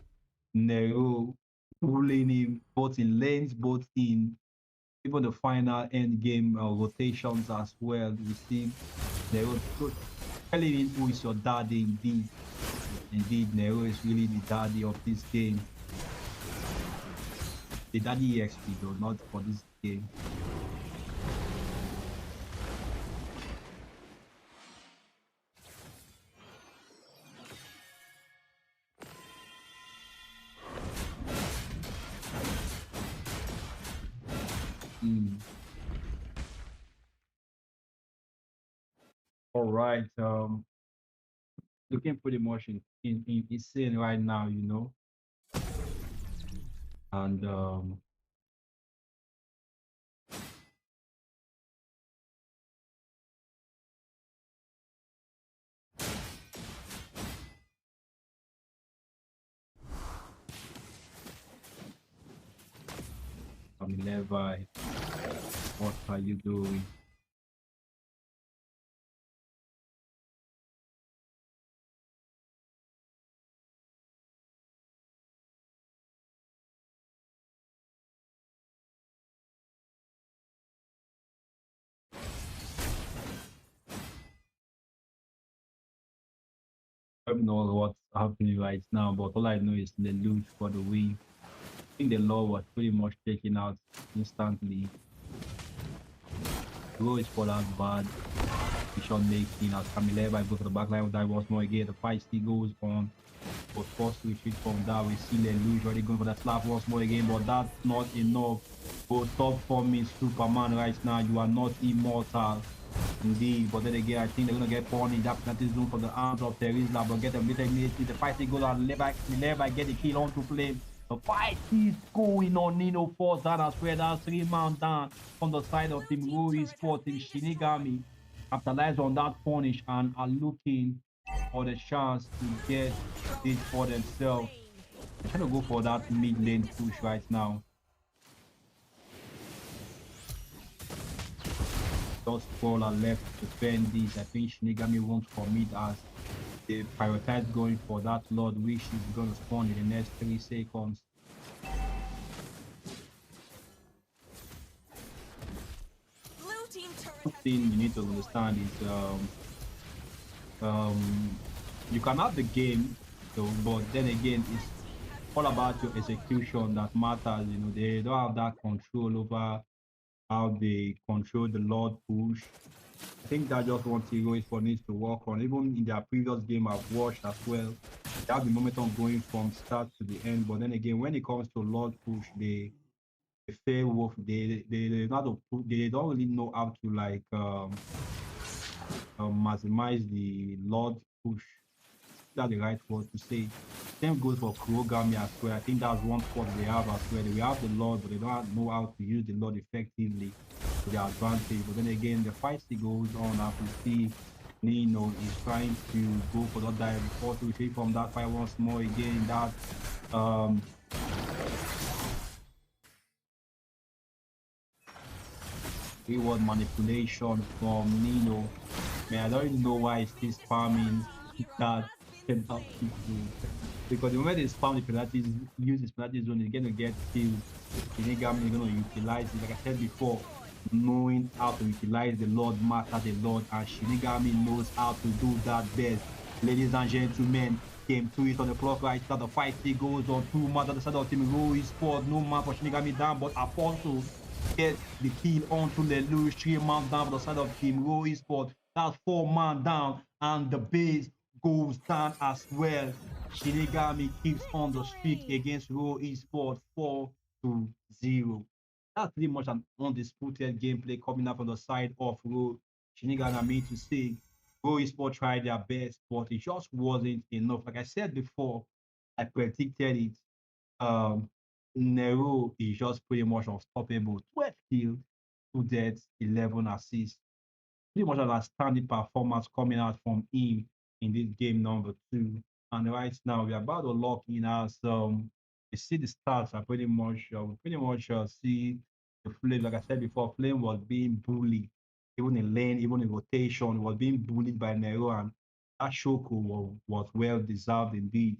S1: Nero, ruling him both in lanes, both in even the final end game rotations as well. We see Nero telling him who is your daddy indeed. Indeed, Nero is really the daddy of this game. The daddy EXP though, not for this game. Mm. All right. Looking pretty much in insane right now, and Levi, what are you doing? I don't know what's happening right now, but all I know is the loot for the win. I think the law was pretty much taken out instantly. Go is for that bad. Decision making as Camileva goes to the back line of that once more again. The fight still goes on. But forced to retreat from that. We see Lelouch already going for the slap once more again, but that's not enough. Go top for me, Superman right now. You are not immortal. Indeed, but then again, I think they're gonna get punished. That penalty zone for the arms of Terizla, but get them later immediately. The fight goes on. Levi get the kill on to flame. The fight is going on. Nino falls down as well. That's 3 man down on the side of Team
S2: blue team
S1: Rui
S2: turret has
S1: Sporting
S2: been destroyed.
S1: Shinigami. Capitalize on that punish and are looking for the chance to get
S2: Hero
S1: this
S2: has
S1: for
S2: been
S1: themselves.
S2: slain.
S1: They're trying to go
S2: Blue
S1: for
S2: team
S1: that
S2: turret has
S1: mid
S2: been
S1: lane push
S2: destroyed.
S1: right now. Just Brawler left to defend this. I think Shinigami won't commit as they prioritize going for that Lord, which is going to spawn in the next 3 seconds.
S2: Blue team turret
S1: One
S2: has
S1: thing
S2: been
S1: you need to
S2: destroyed.
S1: understand is um, you can have the game, so, but then again,
S2: Red
S1: it's
S2: team has
S1: all
S2: slain
S1: about
S2: the
S1: your
S2: Lord.
S1: execution that matters. They don't have that control over how they control the Lord push. I think that just one thing for needs to work on. Even in their previous game, I've watched as well. They have the momentum going from start to the end. But then again, when it comes to Lord push, they fail wolf. They not to they don't really know how to like maximize the Lord push. That's the right word to say. Same goes for Kurogami as well. I think that's one fault they have as well. They have the Lord, but they don't know how to use the Lord effectively to their advantage. But then again, the fight still goes on as we see Nino is trying to go for that dive before to retreat from that fight once more again. That um reward manipulation from Nino. Man, I don't even know why he's still
S2: Red
S1: spamming
S2: team hero
S1: that
S2: has been
S1: penalty
S2: slain.
S1: zone. Because the moment they spam the penalty, use his penalty zone, he's gonna get killed. Shinigami is gonna utilize it. Like I said before, knowing how to utilize the Lord matters a lot, and Shinigami knows how to do that best. Ladies and gentlemen, game 2 is on the clock right now. The fight still goes on. 2 man on the side of Team Rui Sport. No man for Shinigami down, but Apostle get the kill onto Lelouch. 3 man down for the side of Team Rui Sport. That's 4 man down, and the base goes down as well. Shinigami keeps on the streak
S2: Victory!
S1: against Raw Esports 4-0. That's pretty much an undisputed gameplay coming up on the side of Raw. Shinigami, I mean to say, Raw Esports tried their best, but it just wasn't enough. Like I said before, I predicted it. Um, Nero is just pretty much unstoppable. 12 kills, 2 deaths, 11 assists. pretty much an outstanding performance coming out from him in this game number two. And right now we're about to lock in as you see the stats are pretty much we pretty much see the flame. Like I said before, Flame was being bullied, even in lane, even in rotation, was being bullied by Nero, and that Shoko was well deserved indeed.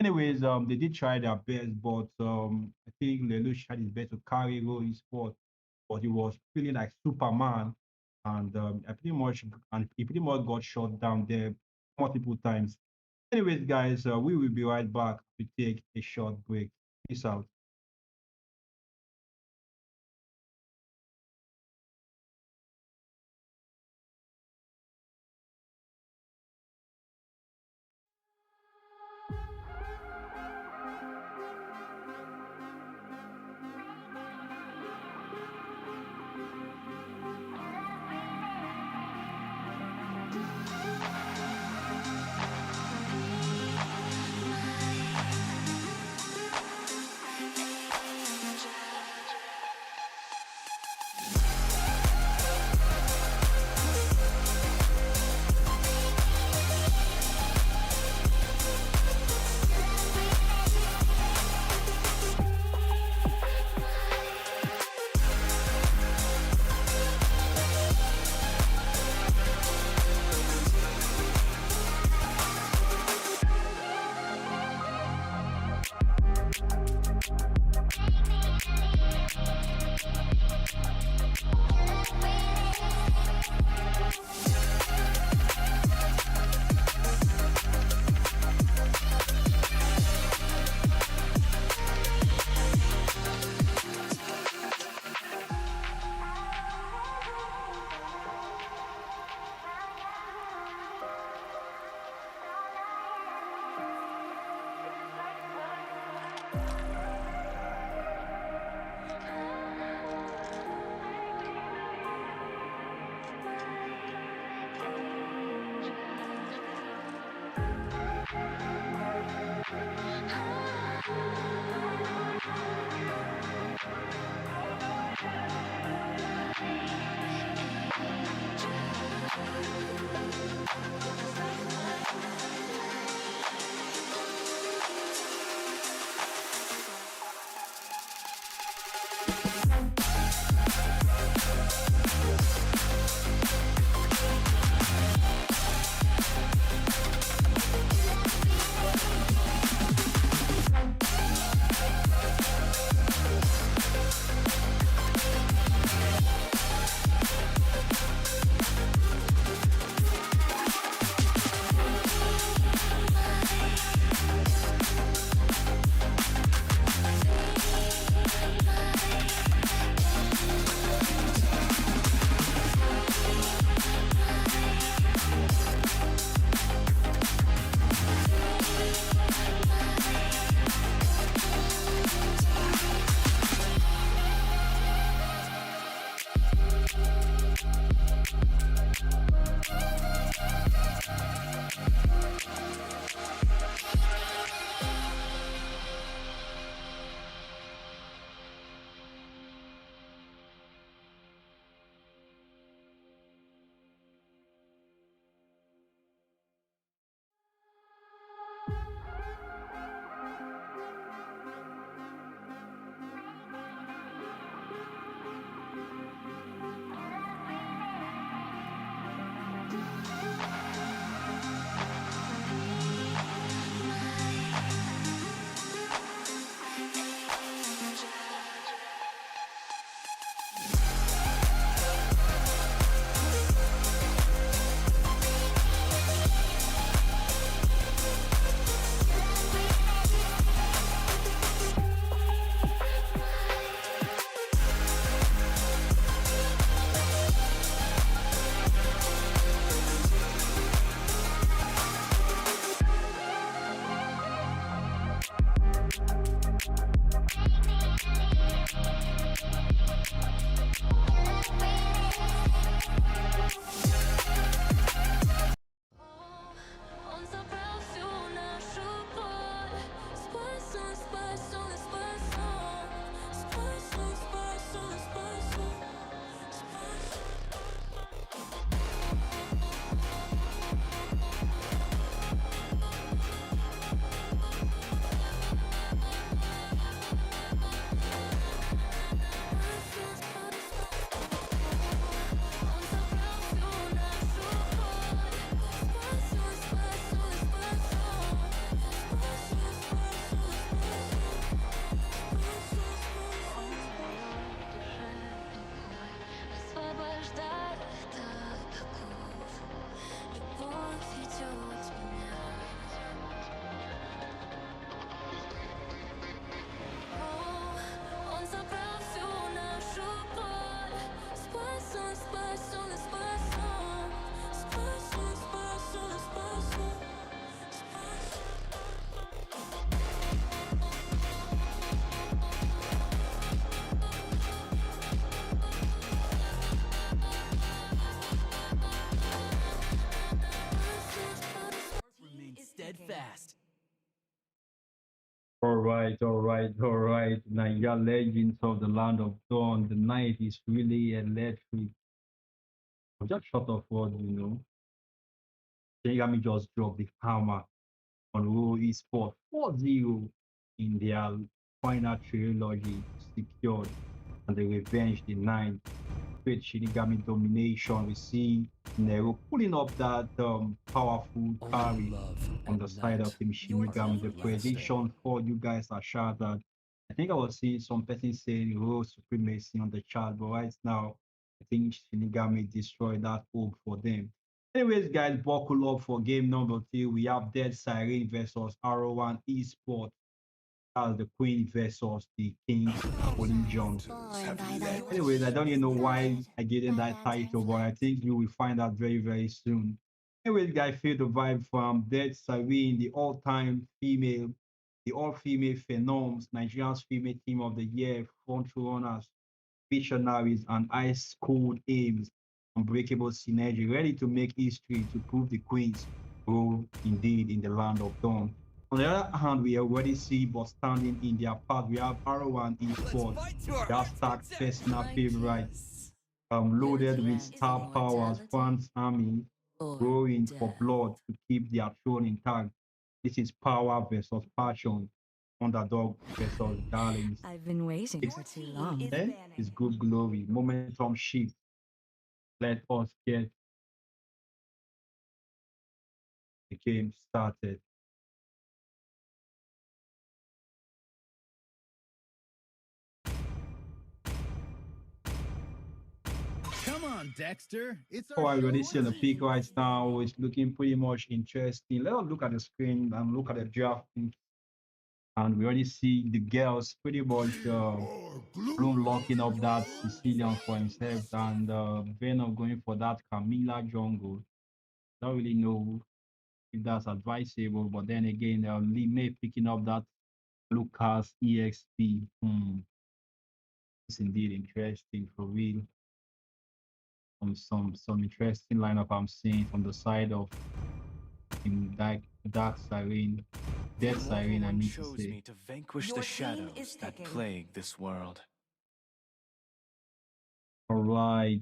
S1: Anyways, they did try their best, but I think Lelouch tried his best to carry his sport, but he was feeling like Superman, and he pretty much got shot down there multiple times. Anyways, guys, we will be right back to take a short break. Peace out. All right. Naija legends of the land of dawn. The night is really electric. I'm just short of words, you know. Shinigami just dropped the hammer on Raw Esports 4-0 in their final trilogy secured and the revenge denied. Great Shinigami domination. We see Nero pulling up that powerful
S3: Only
S1: carry
S3: love
S1: on the
S3: and
S1: side of
S3: night.
S1: Team Shinigami. The
S3: Everlasting.
S1: prediction for you guys are shattered. I think I was seeing some person saying Raw supremacy on the chart, but right now, I think Shinigami destroyed that hope for them. Anyways, guys, buckle up for game number 3. We have Dead Siren versus R1 Esports as the Queen versus the King's Collision. Anyways, I don't even know why I gave them that title, but I think you will find out very, very soon. Anyways, guys, feel the vibe from Dead Siren, the all-female phenoms, Nigeria's female team of the year, front runners, visionaries, and ice-cold aims, unbreakable synergy, ready to make history to prove the Queens rule indeed in the land of dawn. On the other hand, we already see but standing in their path. We have R1 Esports, their stacked personal favorite, loaded with star powers, fans army, growing for blood to keep their throne intact. This is power versus passion, underdog versus darlings.
S8: I've been waiting for too long.
S1: Then is good glory, momentum shift. Let us get the game started.
S4: Come on, Dexter. It's
S1: Oh,
S4: our
S1: I already
S4: show
S1: see on the
S4: time.
S1: peak right now. It's looking pretty much interesting. Let us look at the screen and look at the draft. And we already see the girls pretty much Bloom locking up that Sicilian for himself and Venom going for that Camila jungle. Don't really know if that's advisable, but then again, Lee May picking up that Lucas EXP. It's indeed interesting for real. Some interesting lineup I'm seeing from the side of in Dark Siren, Dead Siren, I
S3: One
S1: mean to
S3: chose
S1: say.
S3: me to vanquish
S2: Your
S3: the
S2: team
S3: shadows
S2: is
S3: that
S2: picking.
S3: plague this world.
S1: All right.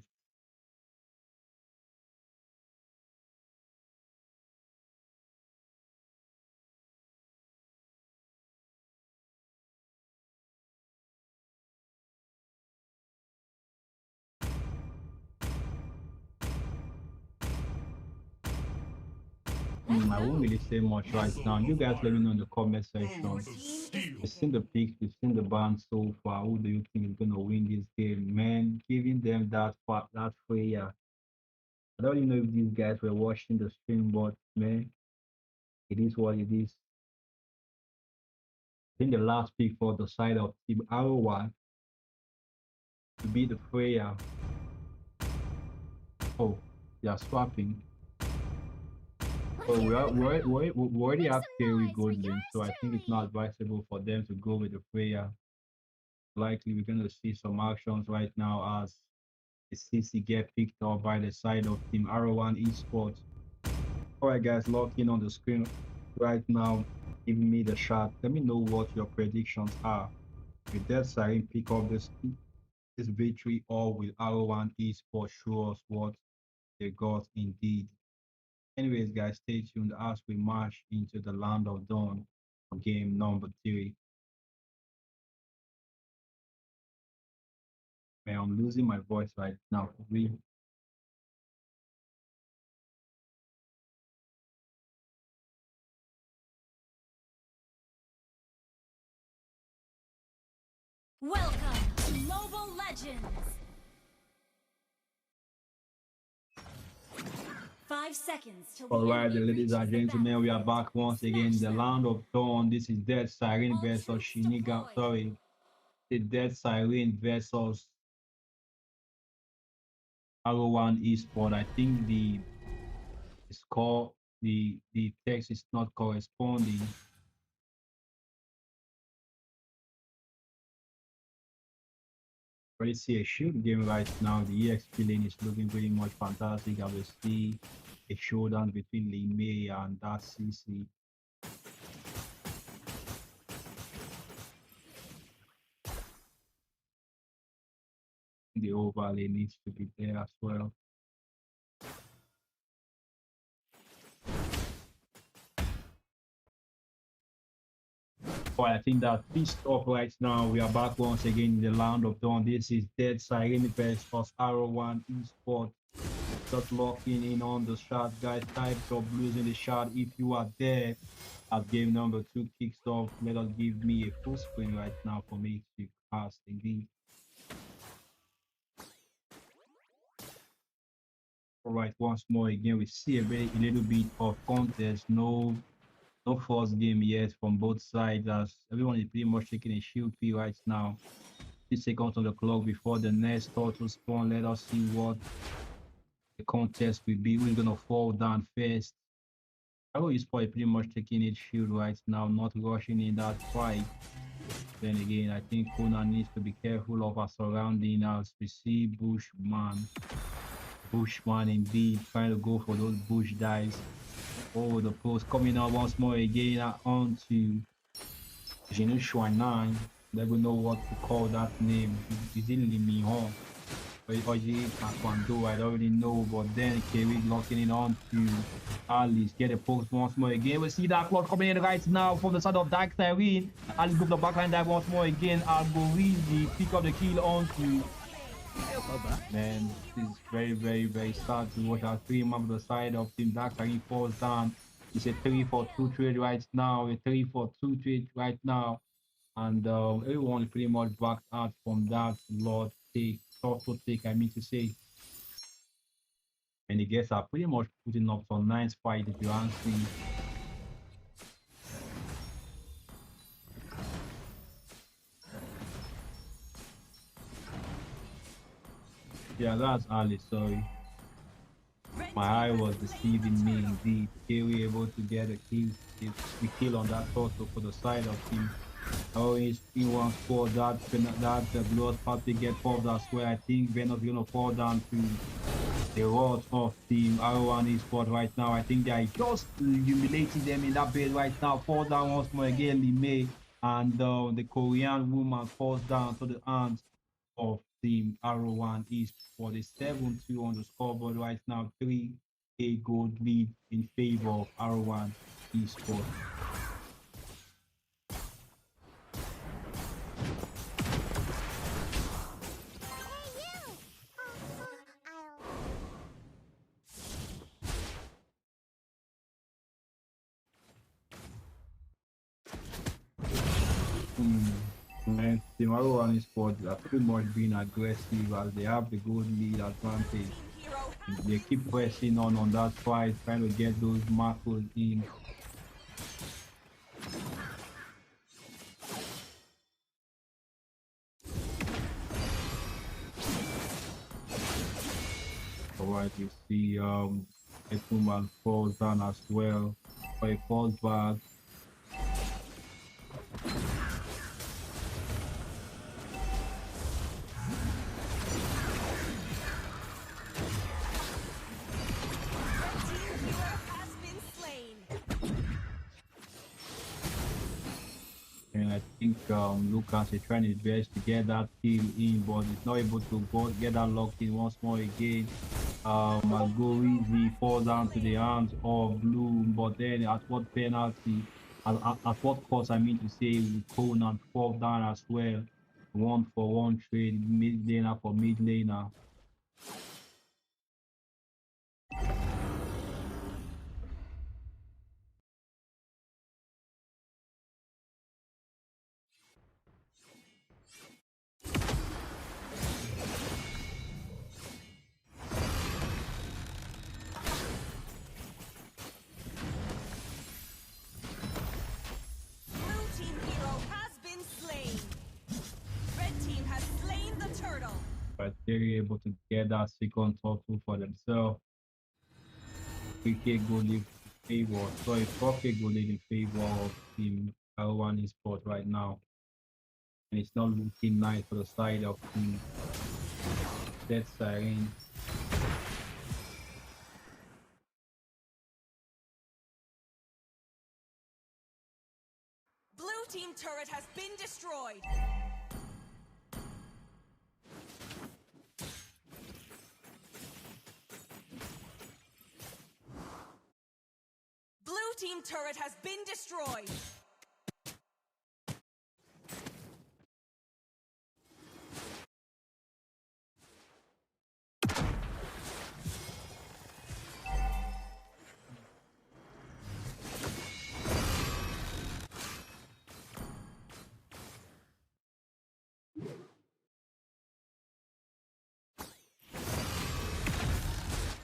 S1: I won't really say much right now. You guys let me know in the comment section.
S2: Your team is
S1: We've
S2: picking.
S1: seen the picks, we've seen the band so far. Who do you think is gonna win this game? Man, giving them that prayer. I don't even know if these guys were watching the stream, but man, it is what it is. I think the last pick for the side of Team Arrowa to be the prayer. Oh, they are swapping. So we already have Kerry Goodwin, so I think it's not advisable for them to go with the prayer. Likely we're going to see some actions right now as the CC get picked up by the side of Team R1 Esports. All right, guys, lock in on the screen right now. Give me the shot. Let me know what your predictions are. Will Death Siren pick up this victory, or will R1 Esports show us what they got indeed? Anyways, guys, stay tuned as we march into the land of dawn for game number 3. Man, I'm losing my voice right now. We
S2: Welcome to Mobile Legends. 5 seconds till the
S1: All right,
S2: enemy
S1: ladies and
S2: reaches the
S1: gentlemen, we are
S2: battlefield.
S1: back once
S2: Smash
S1: again in the
S2: them.
S1: land of dawn. This is Dead Siren
S2: All
S1: versus
S2: troops
S1: Shiniga.
S2: deployed.
S1: Sorry, the Dead Siren versus R1 Esport. I think the score, the text is not corresponding. Already see a shoot game right now. The EXP lane is looking pretty much fantastic. I will see a showdown between Lee May and that CC. The overlay needs to be there as well. But I think that pissed off right now. We are back once again in the land of dawn. This is Dead Siren versus Arrow One Esport. Just locking in on the shot, guys. Types of losing the shot. If you are there as game number 2 kicks off, let us give me a full screen right now for me to cast again. All right, once more again, we see a little bit of contest. No first game yet from both sides, as everyone is pretty much taking a shield pill right now. 6 seconds on the clock before the next turtle spawn. Let us see what the contest will be. Who's gonna fall down first? I will use pretty much taking it shield right now, not rushing in that fight. Then again, I think Conan needs to be careful of our surrounding as we see Bushman indeed trying to go for those bush dives. Oh, the post coming out once more again on to Jinushuan 9. Never know what to call that name. Is it Limihon? Or is it Taekwondo? I don't really know. But then Kerry locking it on to Alice. Get a post once more again. We see that clock coming in right now from the side of Dark Siren. Alice go the backhand dive once more again. Algorizi pick up the kill on to. Man, this is very sad to watch. Our 3 man on the side of Team Dark Siren falls down. It's a 3-4-2 trade right now. A 3-4-2 trade right now. And everyone pretty much backed out from that Lord take, thoughtful take, I mean to say. And the guests are pretty much putting up some nice fight if you ask me. Yeah, that's Alice, sorry. My eye was deceiving me indeed. They were able to get a kill on that turtle for the side of him. Always P1 score that the Blues party get popped as well. I think Venus gonna fall down to the wrath of Team Arrow Esport right now. I think they are just humiliating them in that bed right now. Fall down once more again, Limei, and the Korean woman falls down to the hands of Team Arrow Esport for the 7-2 on the scoreboard right now. 3 goal lead in favor of Arrow Esport. Man, Team Arrow Esport are pretty much being aggressive as they have the goal lead advantage. They keep pressing on that fight, trying to get those markers in. Alright, you see Etuman falls down as well. But he falls back. And I think Lucas is trying his best to get that kill in, but he's not able to get that locked in once more again. Algorizi falls down to the hands of Bloom, but then at what penalty, at what cost, I mean to say, will Conan fall down as well. 1-for-1 trade, mid laner for mid laner. But they're able to get that second turtle for themselves. 3K goal in favor, sorry, 4K goal in favor of Team Arrow Esport right now. And it's not looking nice for the side of Team Dead Siren.
S2: Blue team turret has been destroyed. team turret has been destroyed.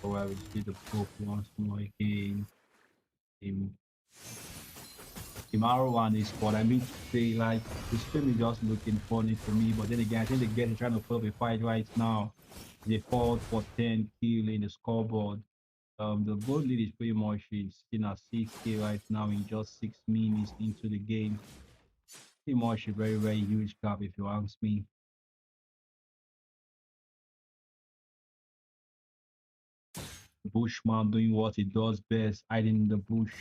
S1: So I will see the Pope once more again. Team R1 is what I mean to say, like the stream is just looking funny to me, but then again, I think the guys are trying to put up a fight right now. They fought for 10 kill in the scoreboard. The gold lead is pretty much is in at 6K right now in just 6 minutes into the game. Pretty much a very, very huge gap if you ask me. Bushman doing what he does best, hiding in the bush.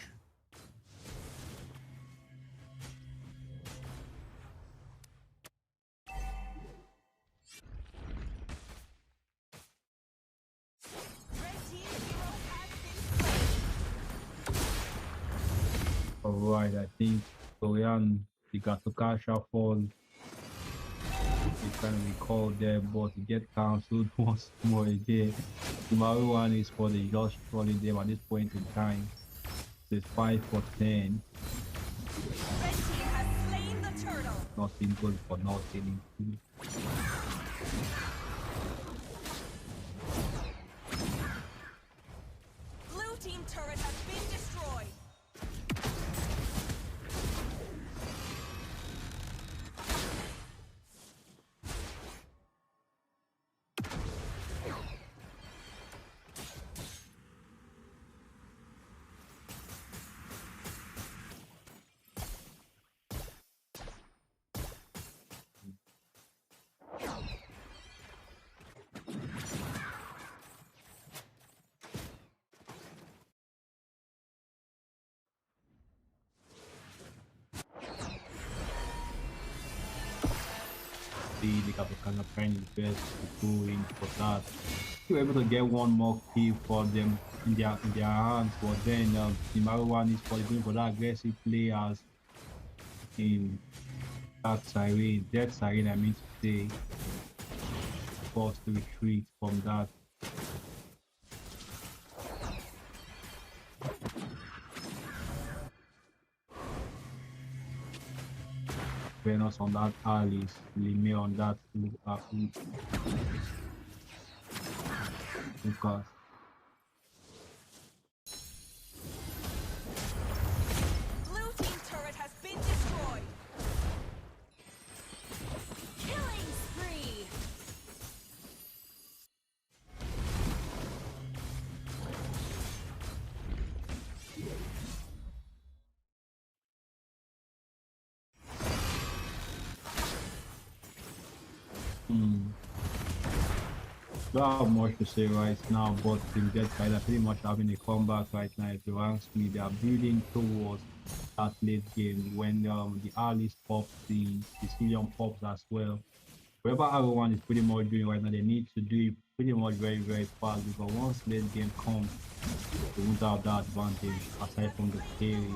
S2: Red team hero has been slain.
S1: Alright, I think Korean he got to cash out fall. He's trying to recall there, but he get cancelled once more again. The Maru one is for the just trolling them at this point in time. It's 5 for 10.
S2: Red team has slain the turtle.
S1: Nothing good for nothing.
S2: Blue team turret has been destroyed.
S1: They got to kind of trying his best to go in for that. They were able to get one more kill for them in their hands, but then the Maru one is for going for that aggressive play as in that siren, dead siren I mean to say, forced to retreat from that. Venus on that Alice, Lime on that Lucas.
S2: Blue team turret has been destroyed. Killing spree.
S1: Don't have much to say right now, but Team Dead Side are pretty much having a comeback right now. If you ask me, they are building towards that late game when the Alice pops, the Sicilian pops as well. Whatever everyone is pretty much doing right now, they need to do it pretty much very, very fast because once late game comes, they won't have that advantage aside from the carry.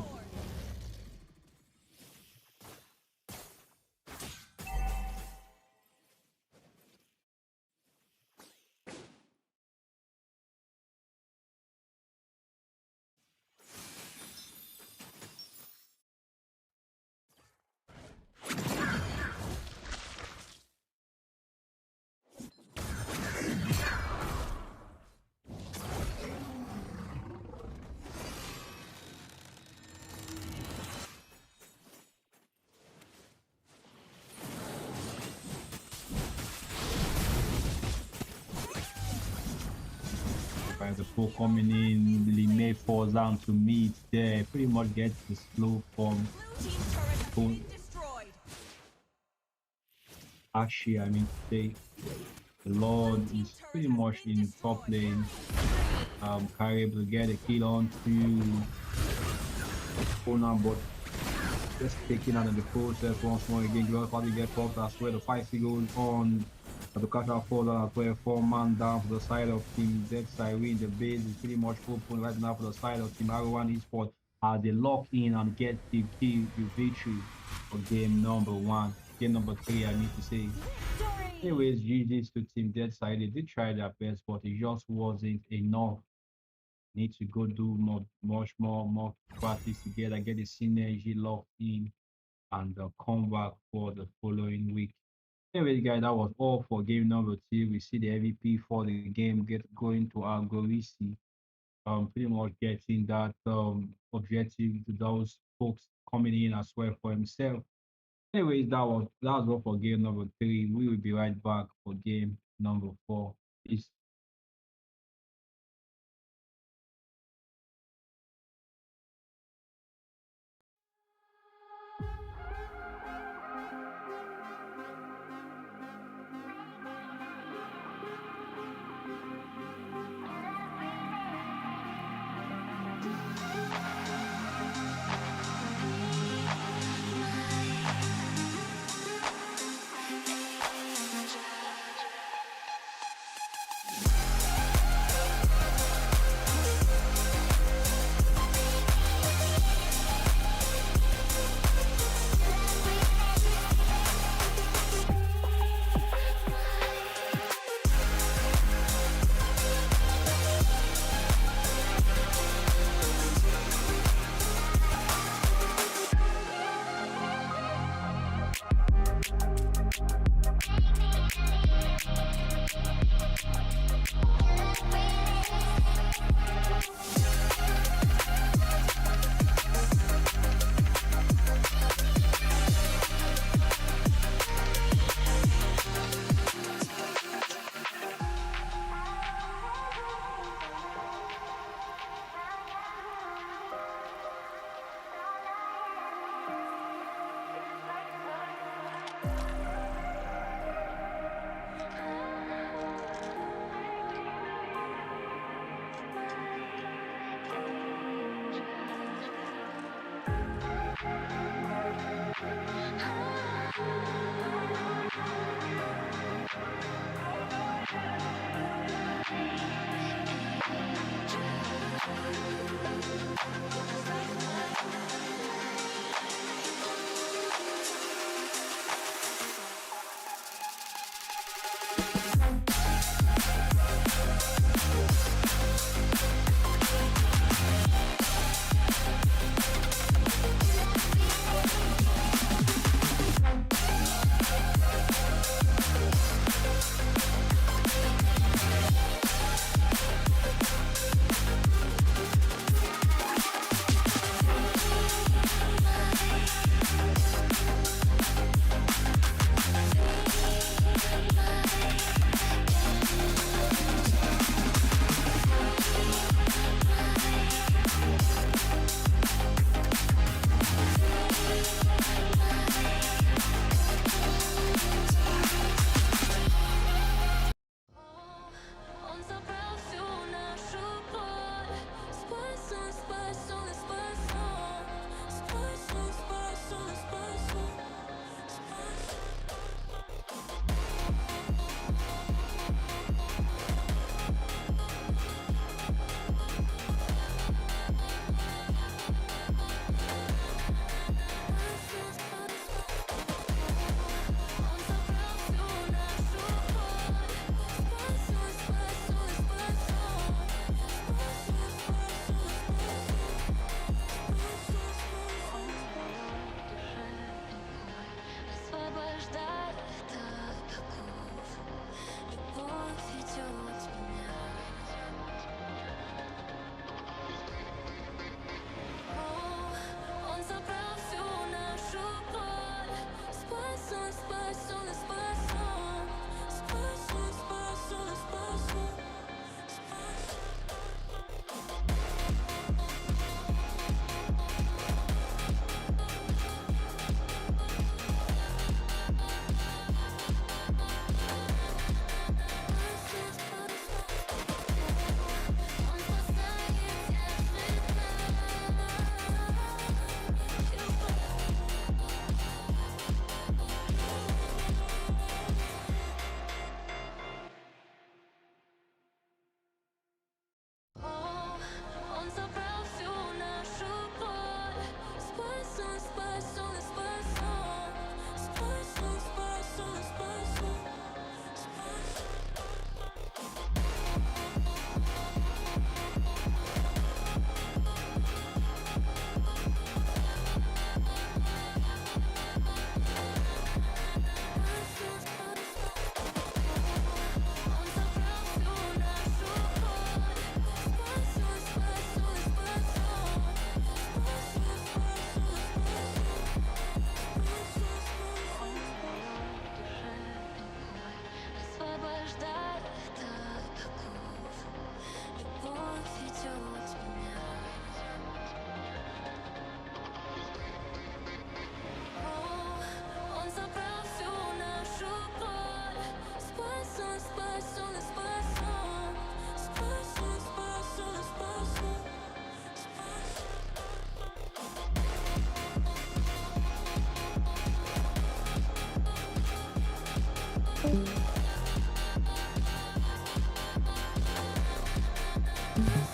S1: The four coming in, Lime falls down to meet there, pretty much gets the slow from
S2: Blue team turret has been destroyed.
S1: Ashi, I mean to say. The Lord is pretty much in top lane. Able to get a kill on to Conan, but just taking out of the process once more again. Glory probably get popped as well. The fight goes on. The catch out fall as well. 4-man down for the side of Team Dead Siren. The base is pretty much open right now for the side of Team R1 Esports. they lock in and get the victory for game number three, I mean to say.
S2: Victory!
S1: Anyways, GG's to Team Deadside. They did try their best, but it just wasn't enough. Need to go do more practice together, get the synergy locked in, and come back for the following week. Anyways, guys, that was all for game number two. We see the MVP for the game get going to Algorisi, pretty much getting that objective to those folks coming in as well for himself. Anyways, that was all for game number three. We will be right back for game number four. Peace.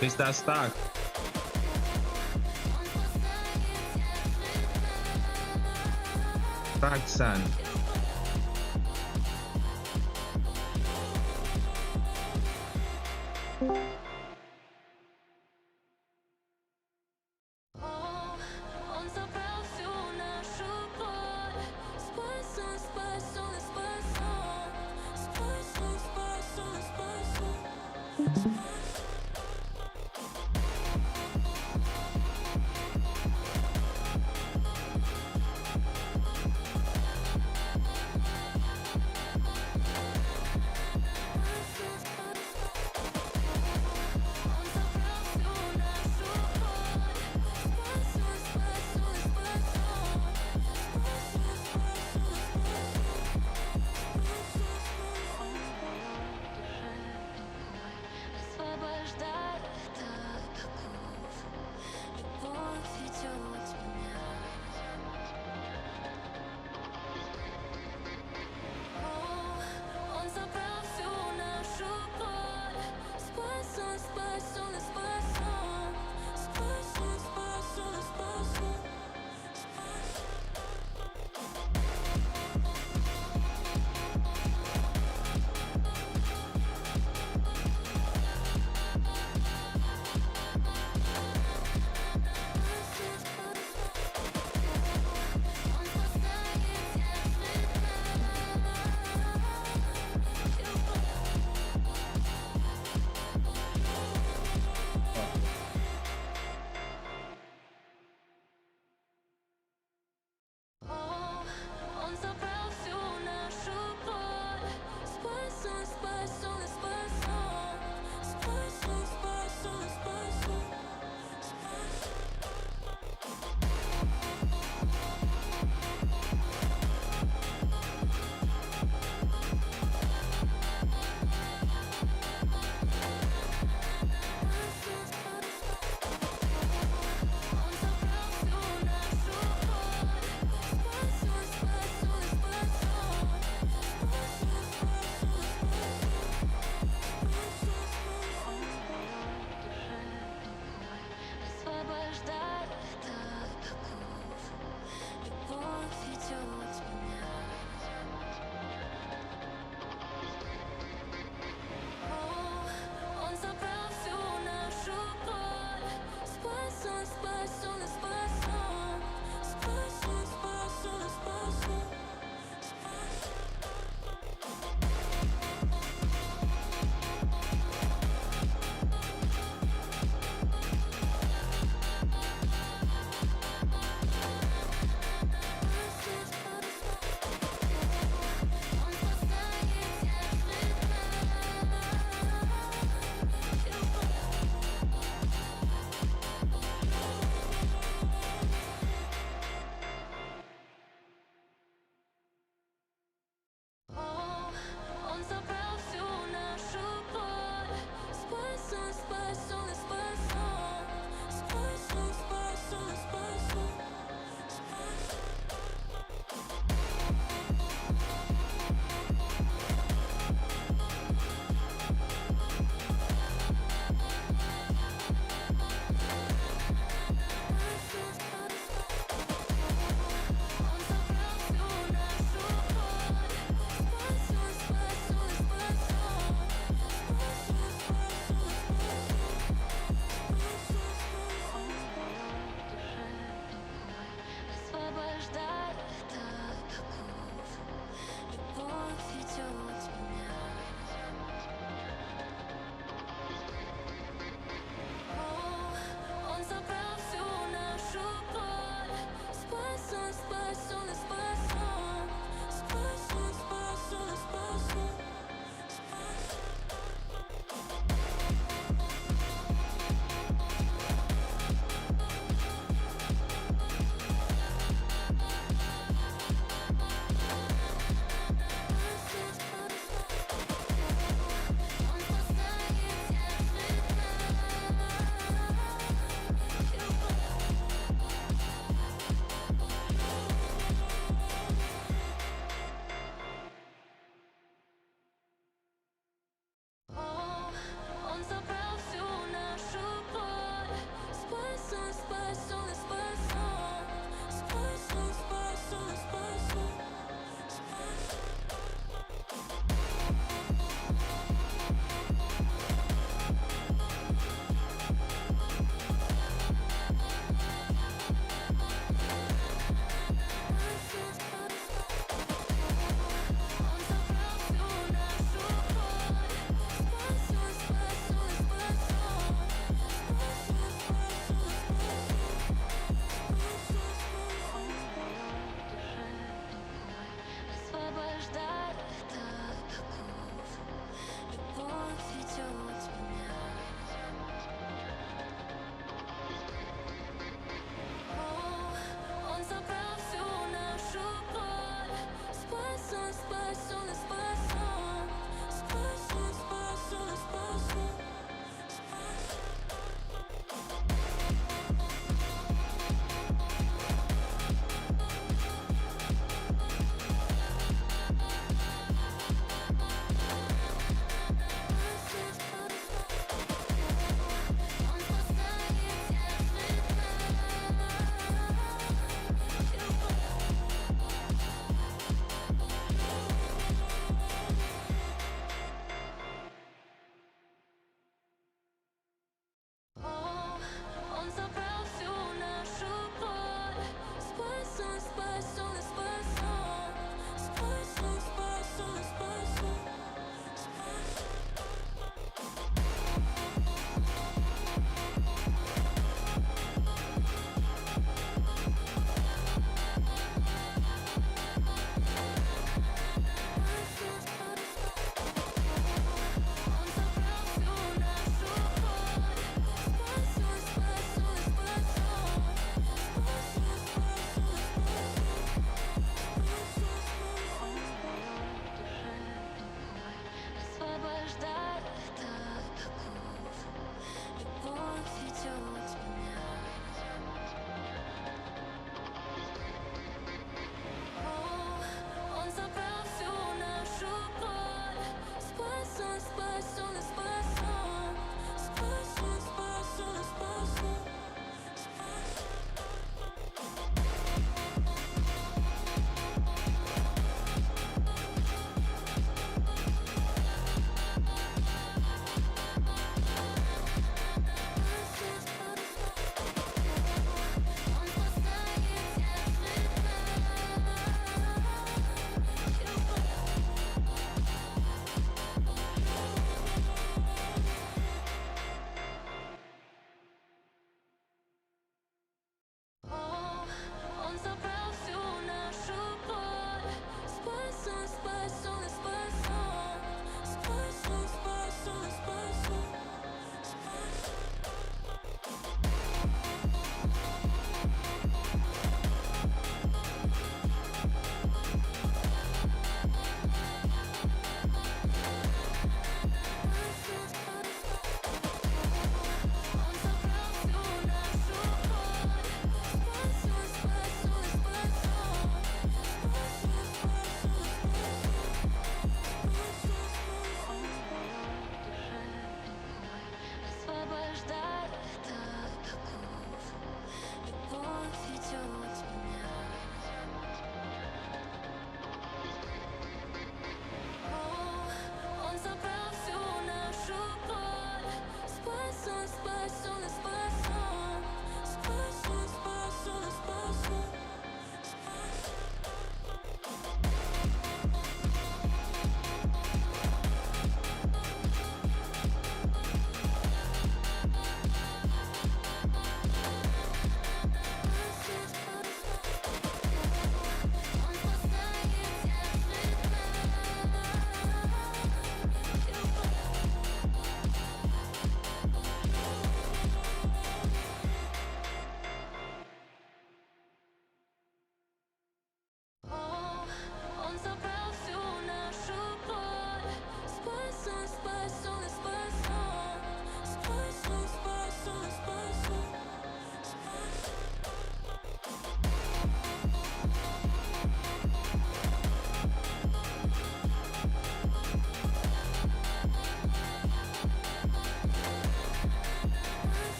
S1: It's that stock. Stacked sand.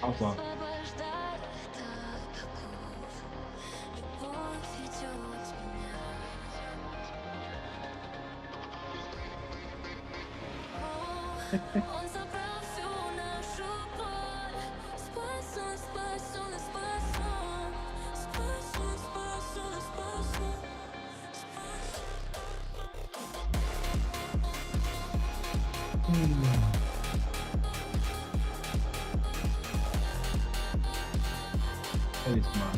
S1: Also, very smart.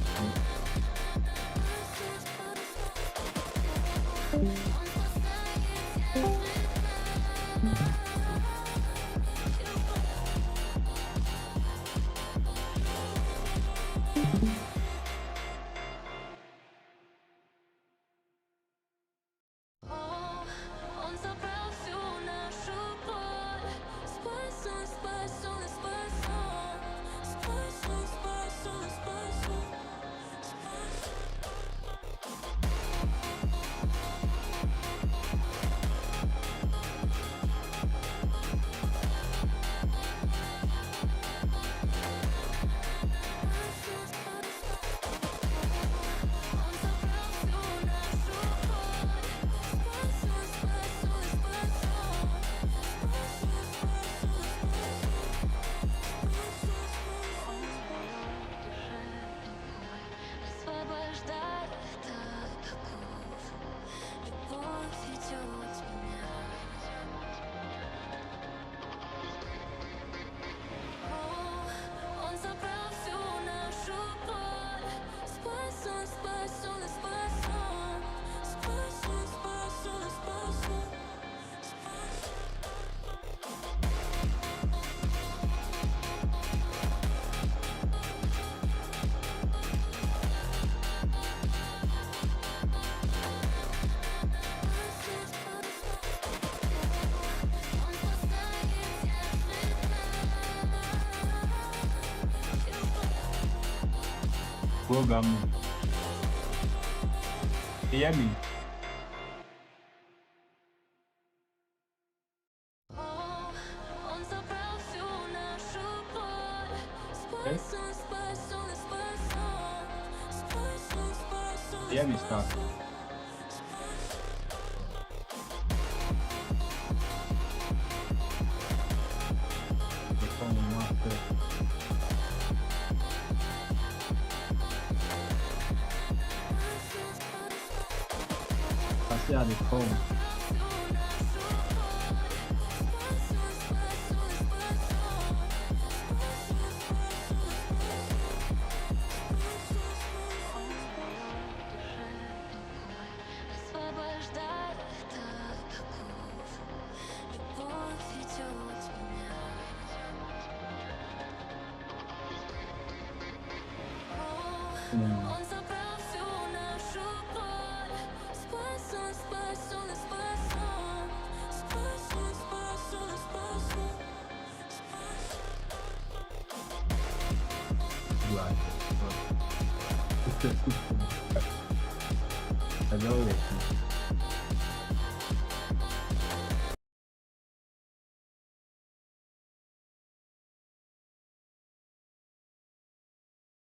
S1: Program. You hear me? Okay. You hear me start? The phone master. I see how they phone. I know it.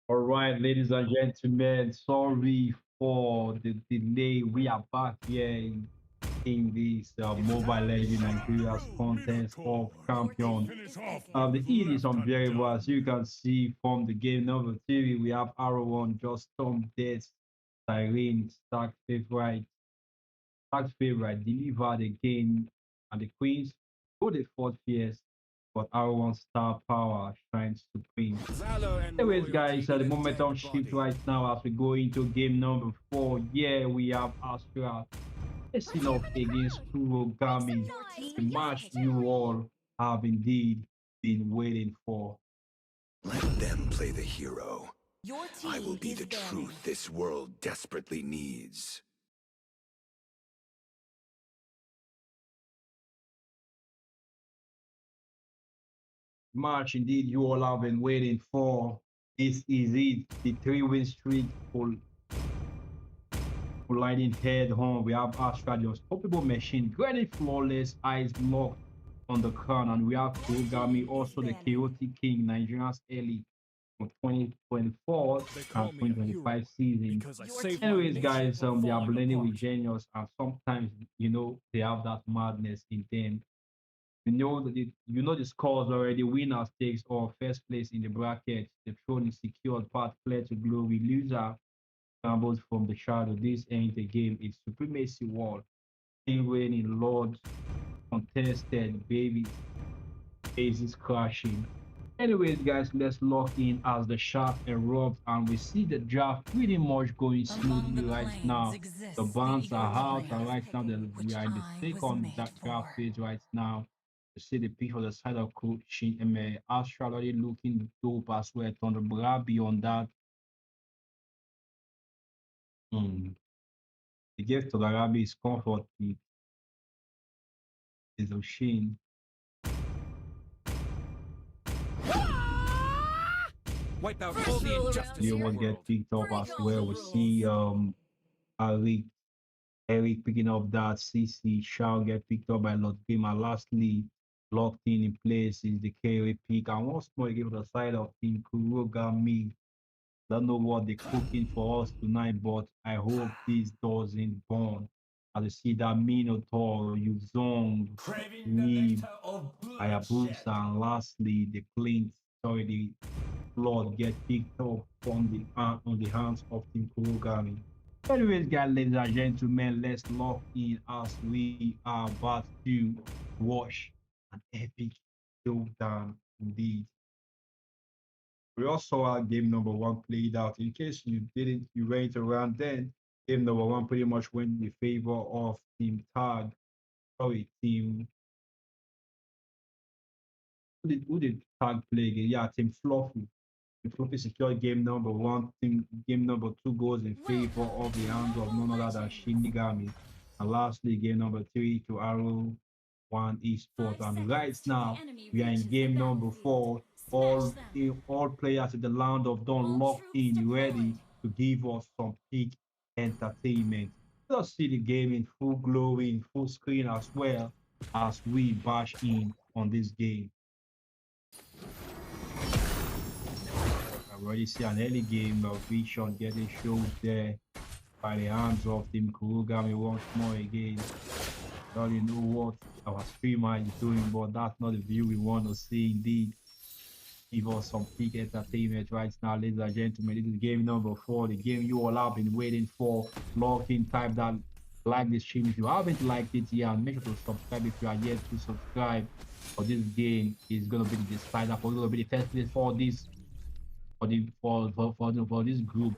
S1: All right, ladies and gentlemen, sorry for the delay. We are back here in this Mobile Legends Nigeria's contest of champion. The heat is unbearable, as you can see from the game number three. We have Arrow One, Just Storm, Death, Siren, Stack's favorite, delivered again, and the Queens go the fourth fierce, but Arrow One star power shines supreme. Anyways, guys, the momentum shift right now as we go into game number four. Yeah, we have Astra facing off against Kurogami, the match you all have indeed been waiting for.
S3: Let them play the hero.
S2: Your
S3: I will
S2: team
S3: be
S2: is
S3: the
S2: banning.
S3: truth this world desperately needs.
S1: Match indeed you all have been waiting for. This is it, the 3-win streak for colliding head home. We have Astra, the unstoppable machine, granted flawless, eyes locked, on the crown, and we have Kurugami, also the Chaotic King, Nigeria's early from 2024
S4: They
S1: and
S4: call me a hero
S1: 2025 season.
S4: because I saved my
S1: Anyways,
S4: nation
S1: guys,
S4: from
S1: they are
S4: falling
S1: blending with
S4: apart.
S1: genius, and sometimes they have that madness in them. The scores already. Winner takes all, first place in the bracket. The throne is secured, path clear to glory. Loser scrambles from the shadow. This ain't a game, it's supremacy war. Still reigning, lords contested, babies, faces crashing. Anyways, guys, let's lock in as the shaft erupts and we see the draft pretty much going
S8: Among
S1: smoothly
S8: the
S1: right
S8: plains
S1: now. The
S8: exists the
S1: bands are
S8: eagle
S1: out, and
S8: race,
S1: right now we
S8: which
S1: are in the
S8: I was
S1: second
S8: made
S1: draft
S8: for.
S1: phase right now. You see the pick on the side of Coach Astral already looking dope as well. On the bra beyond that, the gift to the Arabi is comfort, it is a sheen.
S4: Wipe out
S8: First
S4: all the
S8: rule around
S4: injustice
S1: You
S4: in the
S8: here,
S1: won't get
S4: world.
S1: picked up
S8: break
S1: as
S8: all the
S1: well. We
S8: rules.
S1: see Eric Eric picking up that CC shall get picked up by Lord Game. And lastly, locked in place is the Kerry pick. And once more, give the side of Team Kurogami. Don't know what they're cooking for us tonight, but I hope this doesn't burn. As you see that Minotaur, Yuzong,
S5: Craving the
S1: Weeb,
S5: nectar of bloodshed.
S1: Hayabusa, and lastly, the Clint, sorry, the Blood get picked up from the on the hands of Team Kurogami. Anyways, guys, ladies and gentlemen, let's lock in as we are about to watch an epic showdown indeed. We also saw game number one played out. In case you went around then, game number one pretty much went in favor of Team Tag. Sorry, Team. Who did Tag play again? Yeah, Team Fluffy. The Fluffy secured game number one. Game number two goes in favor of the hands of none other than Shinigami. And lastly, game number three to Arrow One Esports. And right now, we are in game number four. All players in the land of Dawn locked in, ready to give us some peak entertainment. Let's see the game in full glory, in full screen as well as we bash in on this game. I already see an early game of Vision getting showed there by the hands of Team Kurugami once more again. I don't know what our streamer is doing, but that's not the view we want to see indeed. Give us some peak entertainment right now, ladies and gentlemen. This is game number four, the game you all have been waiting for. Log in, type that, like this stream if you haven't liked it yet, and make sure to subscribe if you are yet to subscribe. For this game is gonna be the decider, for gonna be the first place for this for this group.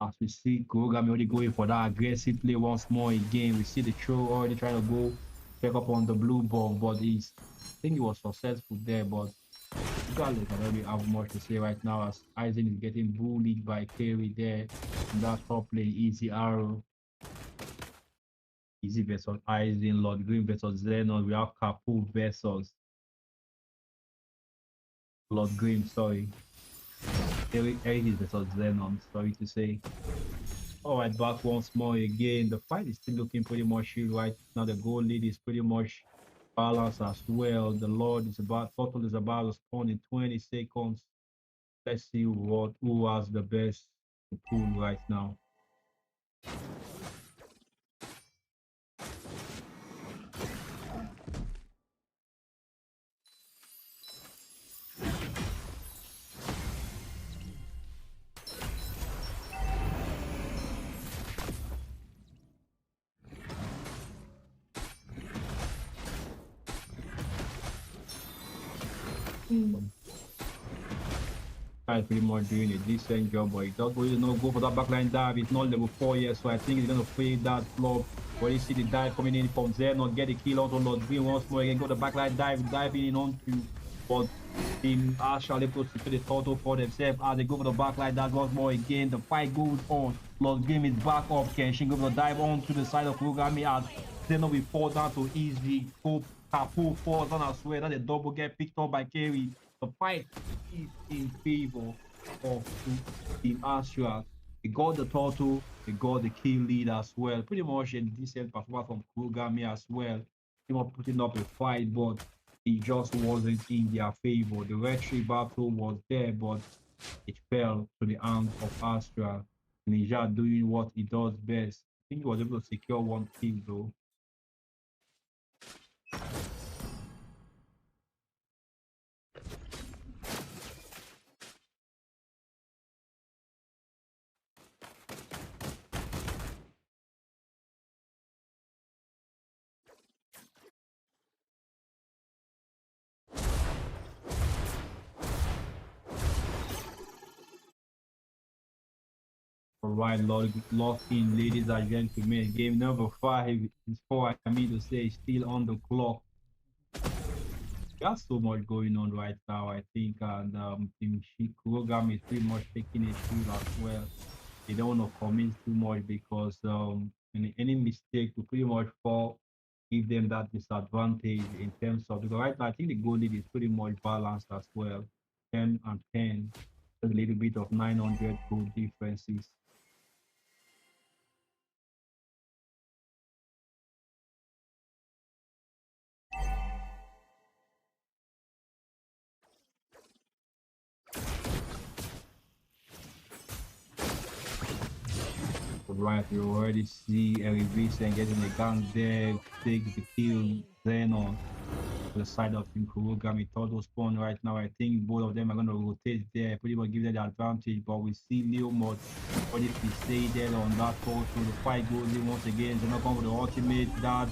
S1: As we see Kurogami already going for that aggressive play once more again. We see the throw already trying to go check up on the blue ball, but I think he was successful there. But regardless, I don't really have much to say right now as Aizen is getting bullied by Kerry there in that top lane. Easy arrow. Easy versus Aizen, Lord Green versus Zenon. We have Kapu versus Lord Green, sorry. Eric is versus Zenon, sorry to say. All right, back once more again. The fight is still looking pretty much right now. The goal lead is pretty much balanced as well. The Lord is total is about to spawn in 20 seconds. Let's see who has the best to pull right now. Guy pretty much doing a decent job, but he does really not go for that backline dive. It's not level 4 yet, so I think he's gonna fade that flop. But you see the dive coming in from Zenon, get the kill onto Lord Green once more again, go the backline dive, diving in onto, but Team Ashall able to secure the total for themselves as they go for the backline dive once more again. The fight goes on. Lord Green is back up. Kenshin go for the dive onto the side of Kurugami as Zenon will fall down to easy. Hope Kapu falls down as well. That the double get picked up by Kerry. The fight is in favor of Team Astral. They got the total, they got the kill lead as well. Pretty much a decent performance from Kurugami as well. They were putting up a fight, but it just wasn't in their favor. The retry battle was there, but it fell to the hands of Astra. Naija doing what he does best. I think he was able to secure one kill though. All right, locked in, ladies and gentlemen. Game number 5 is 4. I mean to say, still on the clock. Got so much going on right now, I think, and Team Kurogami is pretty much taking it through as well. They don't want to commit too much because any mistake will pretty much fall, give them that disadvantage in terms of because right now I think the goal lead is pretty much balanced as well, 10 and 10, a little bit of 900 goal differences. Right, you already see Eric Vincent getting the gang there, takes the kill, Xenon to the side of Team Kurogami. Todo spawn right now. I think both of them are going to rotate there, pretty much give them the advantage. But we see Leo Mod already decided on that call. So the fight goes in once again. They're not going with the ultimate. That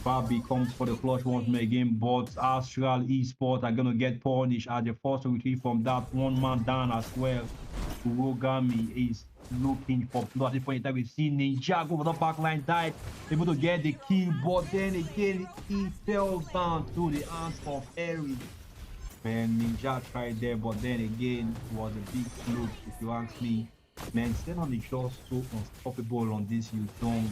S1: Bobby comes for the clutch once more again, but Astral Esports are going to get punished as the first to retreat from that one man down as well. Kurogami is looking for blood. At this point in time, we see Naija go for the backline, died, able to get the kill, but then again, he fell down to the hands of Harry. Man, Naija tried there, but then again, it was a big fluke, if you ask me. Man, Xenon is just so unstoppable on this Yuzong.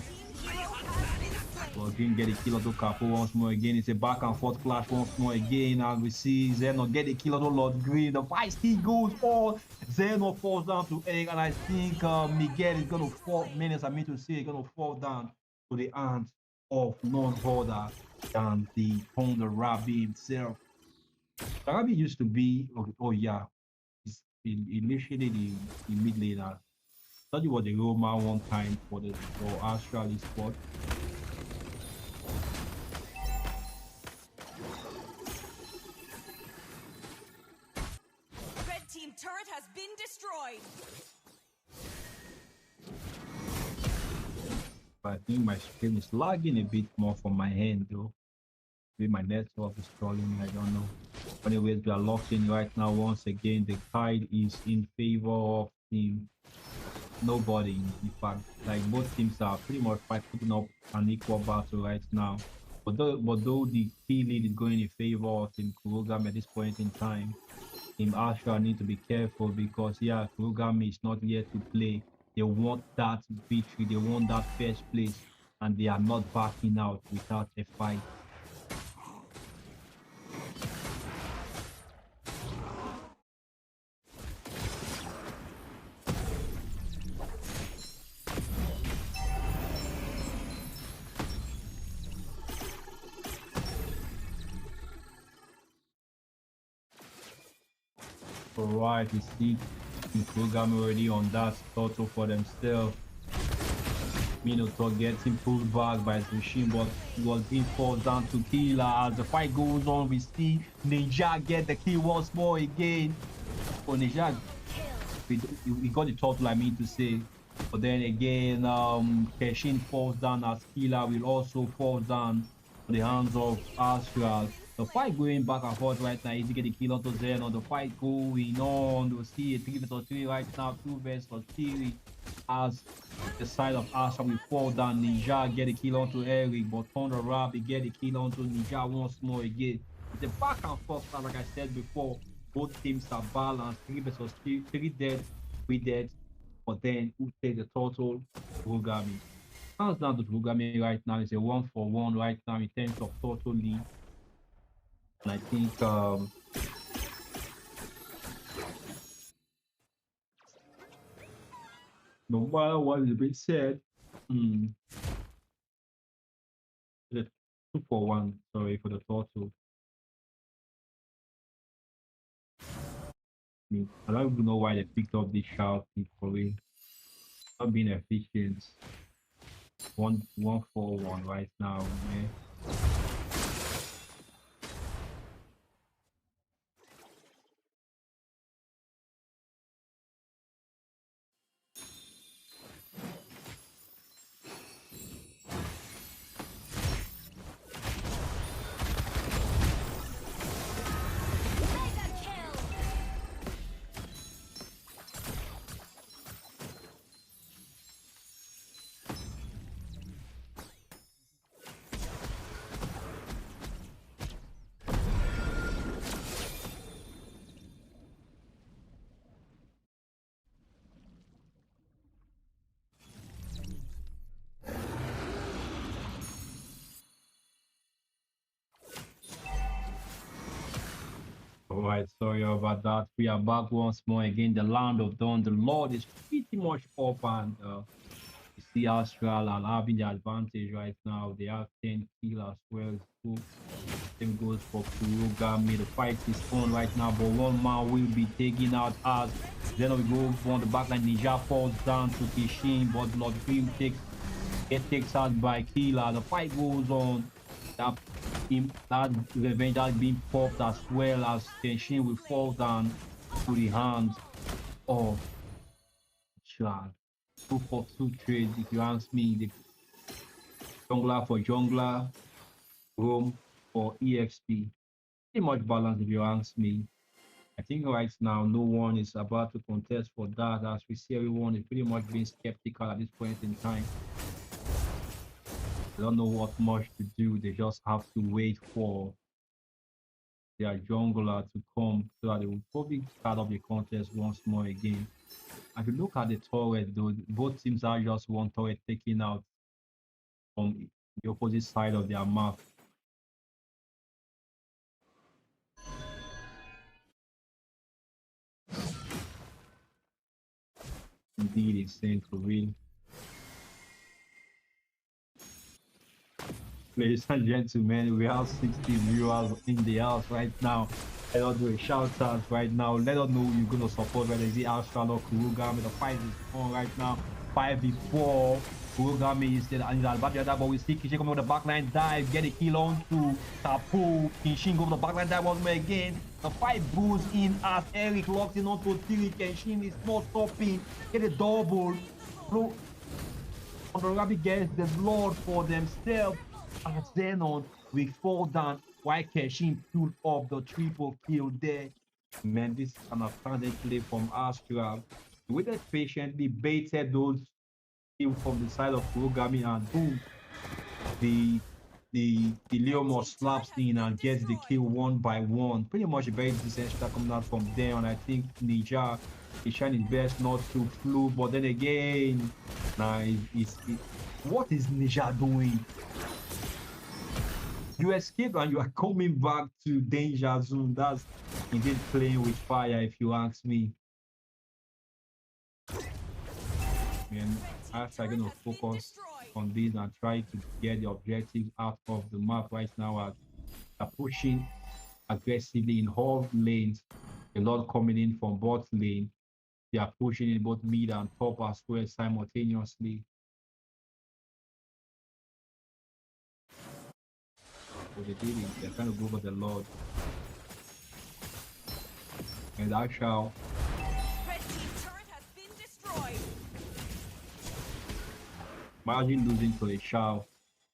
S1: Well, didn't get a kill to Capo once more again. It's a back and forth clash once more again. And we see Zeno get a kill to Lord Green. The fight still goes on. Zeno falls down to Egg. And I think Miguel is going to fall. Menace, I mean to say, is going to fall down to the hands of none other than the Thunder Rabbi himself. The Rabbi used to be, oh yeah, he's initially the mid laner. Thought he was the Roma one time for Astral Esports.
S2: Team turret has been destroyed.
S1: I think my screen is lagging a bit more from my hand though. Maybe my network is trolling, I don't know. Anyways, we are locked in right now once again. The tide is in favor of team nobody. In fact, like both teams are pretty much putting up an equal battle right now. But though the key lead is going in favor of Team Kurogami at this point in time, Team Astra need to be careful because yeah, Kurogami is not here to play. They want that victory, they want that first place, and they are not backing out without a fight. Alright, we see the program already on that total for themselves. Minotaur gets him pulled back by his machine, but he was being forced down to kill. As the fight goes on, we see Naija get the kill once more again. For Naija, we got the total, I mean to say. But then again, Keshin falls down as Killer will also fall down to the hands of Astral. The fight going back and forth right now. Easy get the kill onto Xenon. The fight going on. We'll see a 3 vs 3 right now. 2 vs 3 as the side of Astral will fall down. Naija get the kill onto Eric, but Thunder Rabbi get the kill onto Naija once more again. It's a back and forth, like I said before. Both teams are balanced. 3 vs 3, 3 dead, 3 dead. But then who takes the total? Kurogami. Hands down to Kurogami right now. It's a 1-for-1 right now in terms of total lead. And I think no matter what is being said, The 2-for-1, sorry for the total. I don't even know why they picked up this shout for real. Not being efficient. 1-4-1 right now, man.
S2: Mega kill.
S1: Alright, sorry about that. We are back once more again. The land of dawn. The Lord is pretty much up, and you see Astral and having the advantage right now. They have 10 kills as well. So same goes for Kurogami. The fight is on right now, but one man will be taken out as then we go on the backline. Naija falls down to Kishin, but Lord Dream takes out by Killer. The fight goes on. That revenge has been popped as well as Kenshin will fall down to the hands of Chad. 2-for-2 trade, if you ask me. The jungler for jungler, roam for EXP. Pretty much balanced if you ask me. I think right now no one is about to contest for that, as we see everyone is pretty much being skeptical at this point in time. They don't know what much to do. They just have to wait for their jungler to come so that they will probably start up the contest once more again. If you look at the turret, though, both teams are just one turret taking out from the opposite side of their map. Indeed, insane for real. Ladies and gentlemen, we have 60 viewers in the house right now. Let us do a shout out right now. Let us know who you're gonna support, whether it's the Astral or Kurogami. The fight is on right now. 5v4. Kurogami is still and he's advantage that, but we see Kishin coming with the backline dive, get a kill on to Tapu. Kishin go with the backline dive once more again. The fight goes in as Eric locks in onto Tilly. Kishin is not stopping. Get a double. Kurogami gets the blood for themselves. As Zenon we fall down while Keshin pulled off the triple kill there. Man, this is an outstanding play from Astral. We waited patiently, baited those kills from the side of Kurogami, and boom, the Leomor slaps in and gets the kill one by one. Pretty much a very decent shot coming out from there, and I think Naija is trying his best not to flu, but then again, nah, what is Naija doing? You escape and you are coming back to danger zone. That's indeed playing with fire, if you ask me. And after I'm gonna focus on this and try to get the objectives out of the map right now, as they're pushing aggressively in all lanes. A lot coming in from bot lane. They are pushing in both mid and top as well simultaneously. What they did is they're trying to go for the Lord. And I shall.
S2: Red team turret has been destroyed.
S1: Imagine losing to a Shao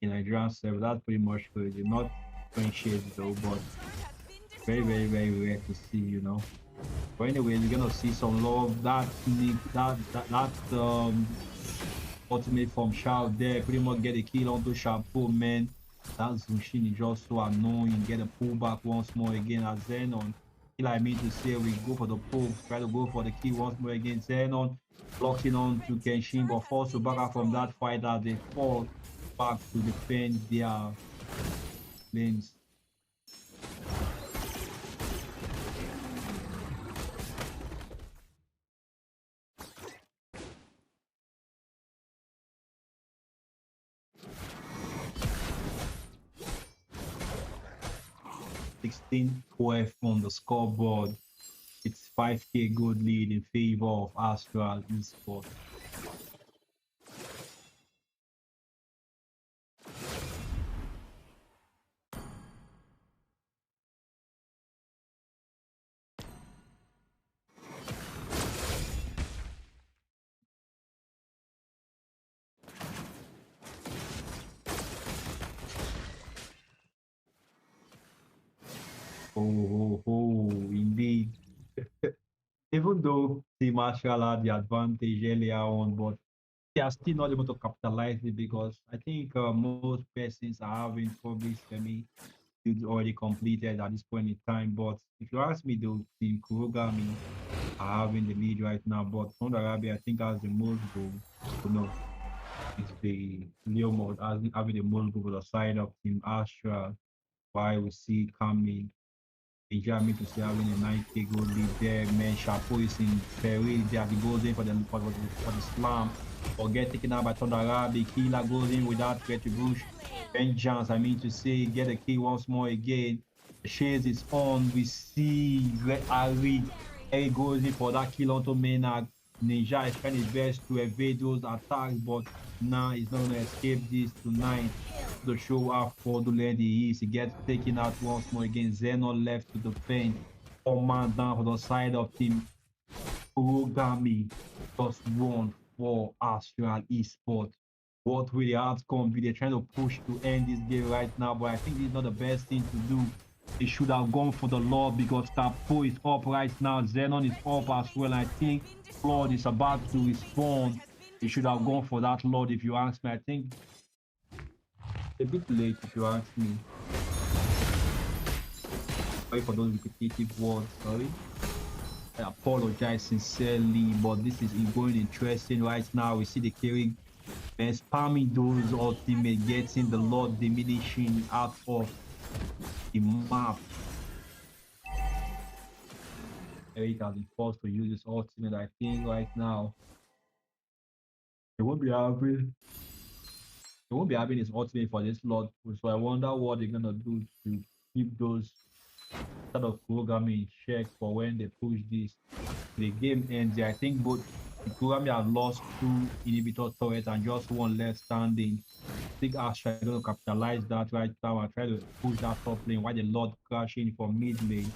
S1: in Nigerian server. That's pretty much crazy. Not showing shades though, but very, very, very rare to see, you know. But anyway, we're gonna see some love. That ultimate from Shao there. Pretty much get a kill onto Shampoo, man. That Zushin is just so annoying. Get a pullback once more again as Zenon. I mean to say we go for the pull, try to go for the kill once more again. Zenon locking on to Kenshin, but forced to back out from that fight as they fall back to defend their lanes. 16-12 on the scoreboard. It's 5K gold lead in favor of Astral Esports. Indeed. Even though Team Astral had the advantage earlier on, but they are still not able to capitalize it because I think most persons are having probably semi builds already completed at this point in time. But if you ask me, though, Team Kurogami are having the lead right now. But Saudi Arabia, I think, has the most goal. No, it's the Leo mode having the most goal for the side of Team Astral. Why we see coming. Benjamin to see having a 9K goal lead there. Man, Chapeau is in Perry. They have the goals in for the slam. Or get taken out by Tondara. The killer goes in without retribution. Vengeance, I mean to say, get a kill once more again. The chase is on. We see Ari. He goes in for that kill onto Maynard. Naija is trying his best to evade those attacks, but now he's not going to escape this tonight. To show how fraudulent he is. He gets taken out once more again. Zeno left to defend. 4 man down for the side of Team Kurogami. Just one for Astral Esports. What will the outcome be? They're trying to push to end this game right now, but I think this is not the best thing to do. They should have gone for the Lord because Tapo is up right now. Xenon is up as well. I think Lord is about to respawn. They should have gone for that Lord if you ask me. I think a bit late if you ask me. Sorry for those repetitive words, sorry. I apologize sincerely, but this is going interesting right now. We see the carry spamming those ultimate, getting the Lord diminishing out of the map. Eric has been forced to use his ultimate. I think right now they won't be having his ultimate for this Lord. So I wonder what they're gonna do to keep those sort of program in check for when they push this. The game ends. I think both the program have lost 2 inhibitor turrets and just one left standing. I think Astra is going to capitalize that right now and try to push that top lane while the Lord crashing for mid lane.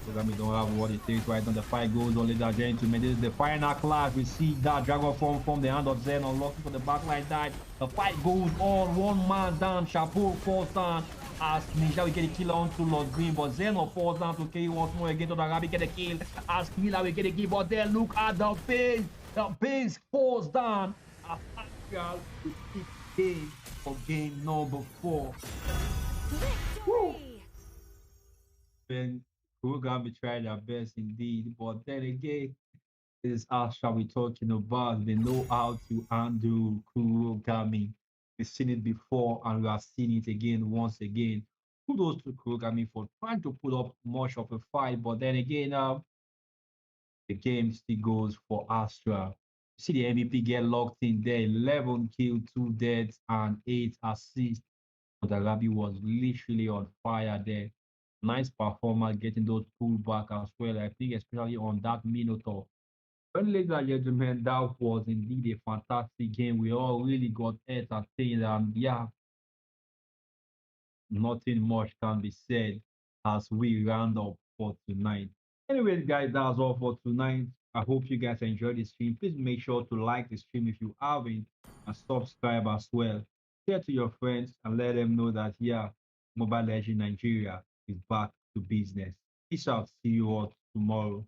S1: Programi don't have what it takes right now. The fight goes on, ladies and gentlemen. This is the final clash. We see that Dragon Form from the hand of Zen unlocking for the backline dive. The fight goes on. 1 man down. Chapeau falls down. As Naija will get a kill onto Lord Green, but Zeno falls down to kill once more again to the Rabbit get a kill. As Mila will get a kill, but then look at the base. The base falls down. As Astral will keep game for game number 4.
S2: Victory!
S1: Then Kurugami tried their best indeed, but then again, this is Astra we're talking about. They know how to handle Kurogami. We've seen it before and we are seeing it again once again. Kudos to Kurogami for trying to put up much of a fight, but then again, the game still goes for Astra. You see the MVP get locked in there, 11 kills, 2 deaths, and 8 assists. But Arabi was literally on fire there. Nice performance getting those pullback as well. I think especially on that Minotaur. Well, ladies and gentlemen, that was indeed a fantastic game. We all really got entertained, and yeah, nothing much can be said as we round up for tonight. Anyways, guys, that's all for tonight. I hope you guys enjoyed the stream. Please make sure to like the stream if you haven't and subscribe as well. Share to your friends and let them know that yeah, Mobile Legend Nigeria is back to business. Peace out. See you all tomorrow.